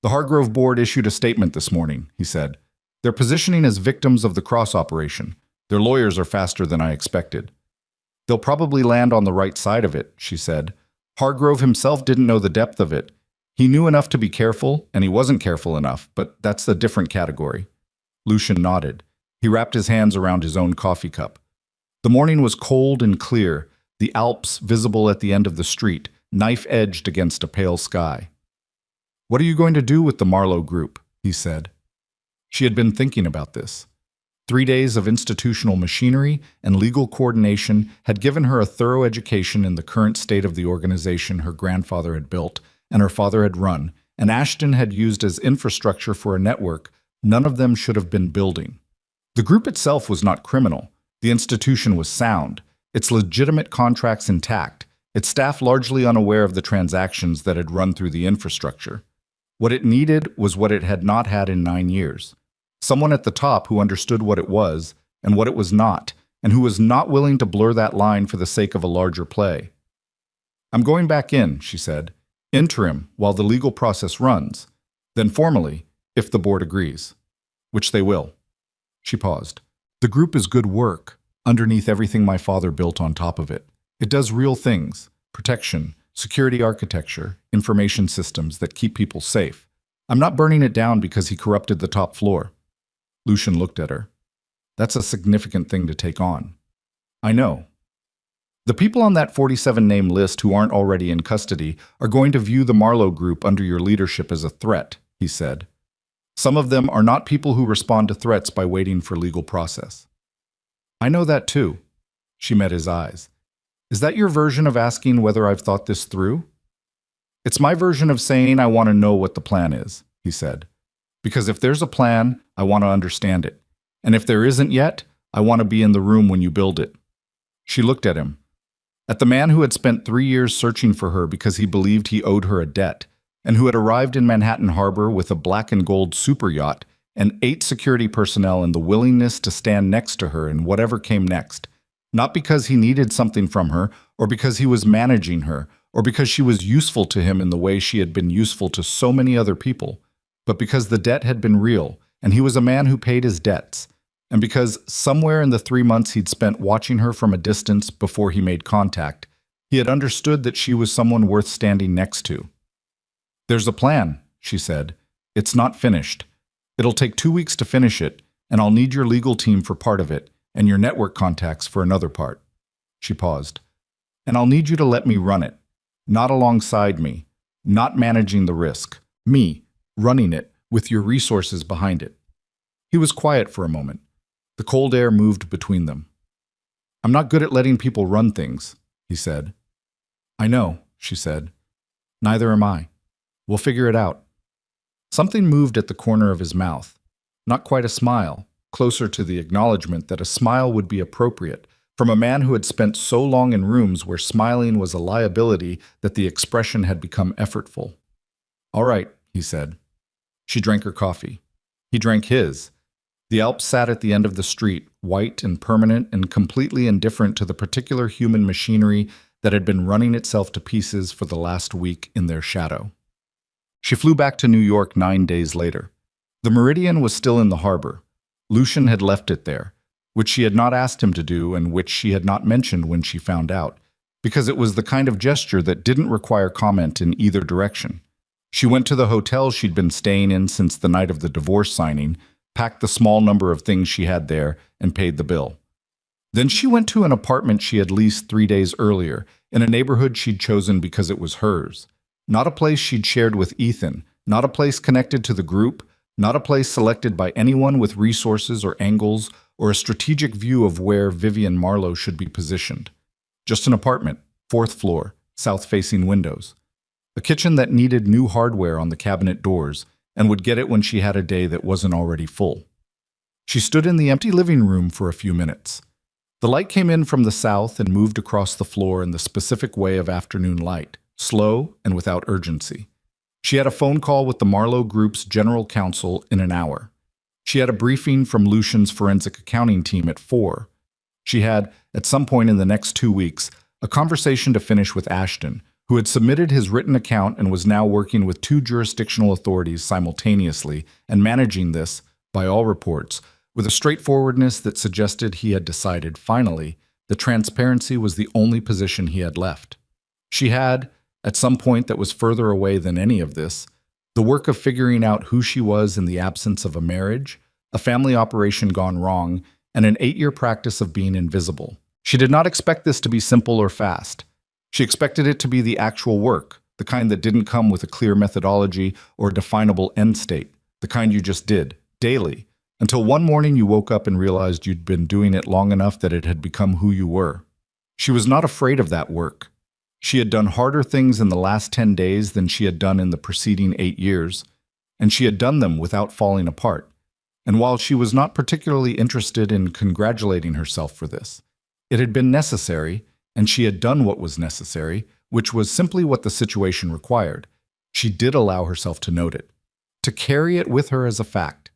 Speaker 1: "The Hargrove board issued a statement this morning," he said. "They're positioning as victims of the cross operation. Their lawyers are faster than I expected." "They'll probably land on the right side of it," she said. "Hargrove himself didn't know the depth of it. He knew enough to be careful, and he wasn't careful enough, but that's a different category." Lucian nodded. He wrapped his hands around his own coffee cup. The morning was cold and clear, the Alps visible at the end of the street, knife-edged against a pale sky. "What are you going to do with the Marlowe Group?" he said. She had been thinking about this. 3 days of institutional machinery and legal coordination had given her a thorough education in the current state of the organization her grandfather had built and her father had run, and Ashton had used as infrastructure for a network none of them should have been building. The group itself was not criminal. The institution was sound, its legitimate contracts intact, its staff largely unaware of the transactions that had run through the infrastructure. What it needed was what it had not had in 9 years. Someone at the top who understood what it was and what it was not, and who was not willing to blur that line for the sake of a larger play. "I'm going back in," she said. "Interim, while the legal process runs. Then formally, if the board agrees. Which they will." She paused. "The group is good work, underneath everything my father built on top of it. It does real things, protection, security architecture, information systems that keep people safe. I'm not burning it down because he corrupted the top floor." Lucian looked at her. "That's a significant thing to take on." "I know. The people on that 47-name list who aren't already in custody are going to view the Marlowe Group under your leadership as a threat," he said. "Some of them are not people who respond to threats by waiting for legal process." "I know that too." She met his eyes. "Is that your version of asking whether I've thought this through?" "It's my version of saying I want to know what the plan is," he said. "Because if there's a plan, I want to understand it. And if there isn't yet, I want to be in the room when you build it." She looked at him. At the man who had spent 3 years searching for her because he believed he owed her a debt, and who had arrived in Manhattan Harbor with a black and gold superyacht and 8 security personnel and the willingness to stand next to her in whatever came next. Not because he needed something from her, or because he was managing her, or because she was useful to him in the way she had been useful to so many other people, but because the debt had been real, and he was a man who paid his debts, and because somewhere in the 3 months he'd spent watching her from a distance before he made contact, he had understood that she was someone worth standing next to. "There's a plan," she said. "It's not finished. It'll take 2 weeks to finish it, and I'll need your legal team for part of it, and your network contacts for another part." She paused. "And I'll need you to let me run it. Not alongside me. Not managing the risk. Me, running it, with your resources behind it." He was quiet for a moment. The cold air moved between them. "I'm not good at letting people run things," he said. "I know," she said. "Neither am I. We'll figure it out." Something moved at the corner of his mouth. Not quite a smile, closer to the acknowledgement that a smile would be appropriate, from a man who had spent so long in rooms where smiling was a liability that the expression had become effortful. "All right," he said. She drank her coffee. He drank his. The Alps sat at the end of the street, white and permanent and completely indifferent to the particular human machinery that had been running itself to pieces for the last week in their shadow. She flew back to New York 9 days later. The Meridian was still in the harbor. Lucian had left it there, which she had not asked him to do and which she had not mentioned when she found out, because it was the kind of gesture that didn't require comment in either direction. She went to the hotel she'd been staying in since the night of the divorce signing, packed the small number of things she had there, and paid the bill. Then she went to an apartment she had leased 3 days earlier, in a neighborhood she'd chosen because it was hers. Not a place she'd shared with Ethan, Not a place connected to the group, not a place selected by anyone with resources or angles or a strategic view of where Vivian Marlowe should be positioned. Just an apartment, fourth floor, south-facing windows. A kitchen that needed new hardware on the cabinet doors and would get it when she had a day that wasn't already full. She stood in the empty living room for a few minutes. The light came in from the south and moved across the floor in the specific way of afternoon light, slow and without urgency. She had a phone call with the Marlowe Group's general counsel in an hour. She had a briefing from Lucian's forensic accounting team at 4. She had, at some point in the next 2 weeks, a conversation to finish with Ashton, who had submitted his written account and was now working with 2 jurisdictional authorities simultaneously and managing this, by all reports, with a straightforwardness that suggested he had decided, finally, that transparency was the only position he had left. She had, at some point that was further away than any of this, the work of figuring out who she was in the absence of a marriage, a family operation gone wrong, and an 8-year practice of being invisible. She did not expect this to be simple or fast. She expected it to be the actual work, the kind that didn't come with a clear methodology or a definable end state, the kind you just did, daily, until one morning you woke up and realized you'd been doing it long enough that it had become who you were. She was not afraid of that work. She had done harder things in the last 10 days than she had done in the preceding 8 years, and she had done them without falling apart. And while she was not particularly interested in congratulating herself for this, it had been necessary, and she had done what was necessary, which was simply what the situation required. She did allow herself to note it, to carry it with her as a fact.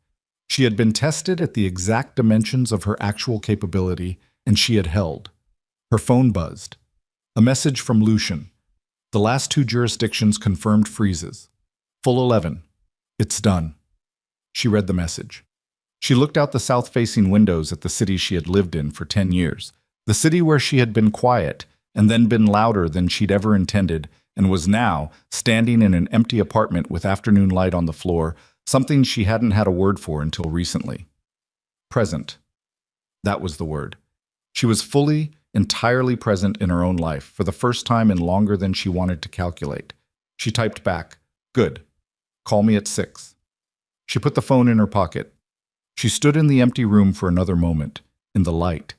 Speaker 1: She had been tested at the exact dimensions of her actual capability, and she had held. Her phone buzzed. A message from Lucian. The last 2 jurisdictions confirmed freezes. Full 11. It's done. She read the message. She looked out the south-facing windows at the city she had lived in for 10 years, the city where she had been quiet and then been louder than she'd ever intended, and was now standing in an empty apartment with afternoon light on the floor, something she hadn't had a word for until recently. Present. That was the word. She was fully, entirely present in her own life, for the first time in longer than she wanted to calculate. She typed back, "Good. Call me at 6. She put the phone in her pocket. She stood in the empty room for another moment, in the light,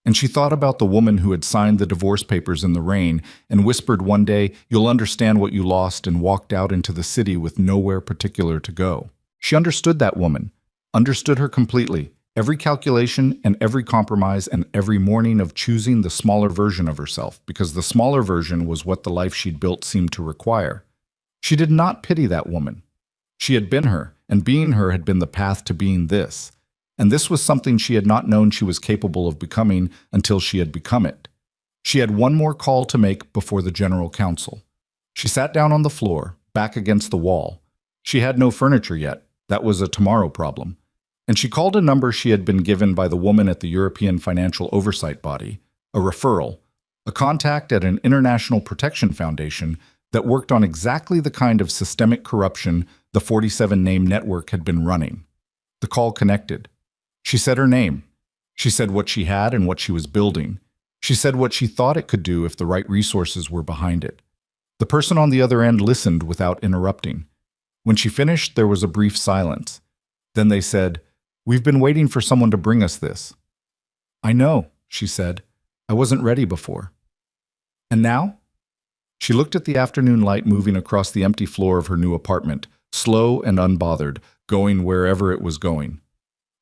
Speaker 1: and she thought about the woman who had signed the divorce papers in the rain and whispered one day, "You'll understand what you lost," and walked out into the city with nowhere particular to go. She understood that woman, understood her completely, every calculation and every compromise and every morning of choosing the smaller version of herself, because the smaller version was what the life she'd built seemed to require. She did not pity that woman. She had been her, and being her had been the path to being this. And this was something she had not known she was capable of becoming until she had become it. She had one more call to make before the general counsel. She sat down on the floor, back against the wall. She had no furniture yet. That was a tomorrow problem. And she called a number she had been given by the woman at the European Financial Oversight Body, a referral, a contact at an international protection foundation that worked on exactly the kind of systemic corruption the 47-name network had been running. The call connected. She said her name. She said what she had and what she was building. She said what she thought it could do if the right resources were behind it. The person on the other end listened without interrupting. When she finished, there was a brief silence. Then they said, "We've been waiting for someone to bring us this." "I know," she said. "I wasn't ready before." "And now?" She looked at the afternoon light moving across the empty floor of her new apartment, slow and unbothered, going wherever it was going.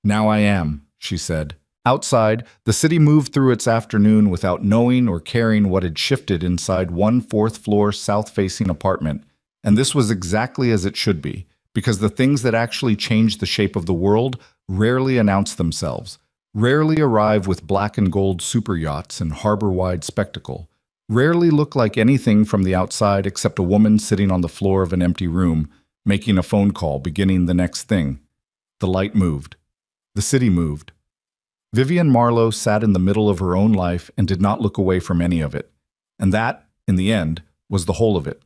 Speaker 1: "Now I am," she said. Outside, the city moved through its afternoon without knowing or caring what had shifted inside one fourth-floor south-facing apartment, and this was exactly as it should be, because the things that actually change the shape of the world rarely announce themselves, rarely arrive with black and gold superyachts and harbor-wide spectacle, rarely look like anything from the outside except a woman sitting on the floor of an empty room, making a phone call, beginning the next thing. The light moved. The city moved. Vivian Marlowe sat in the middle of her own life and did not look away from any of it. And that, in the end, was the whole of it.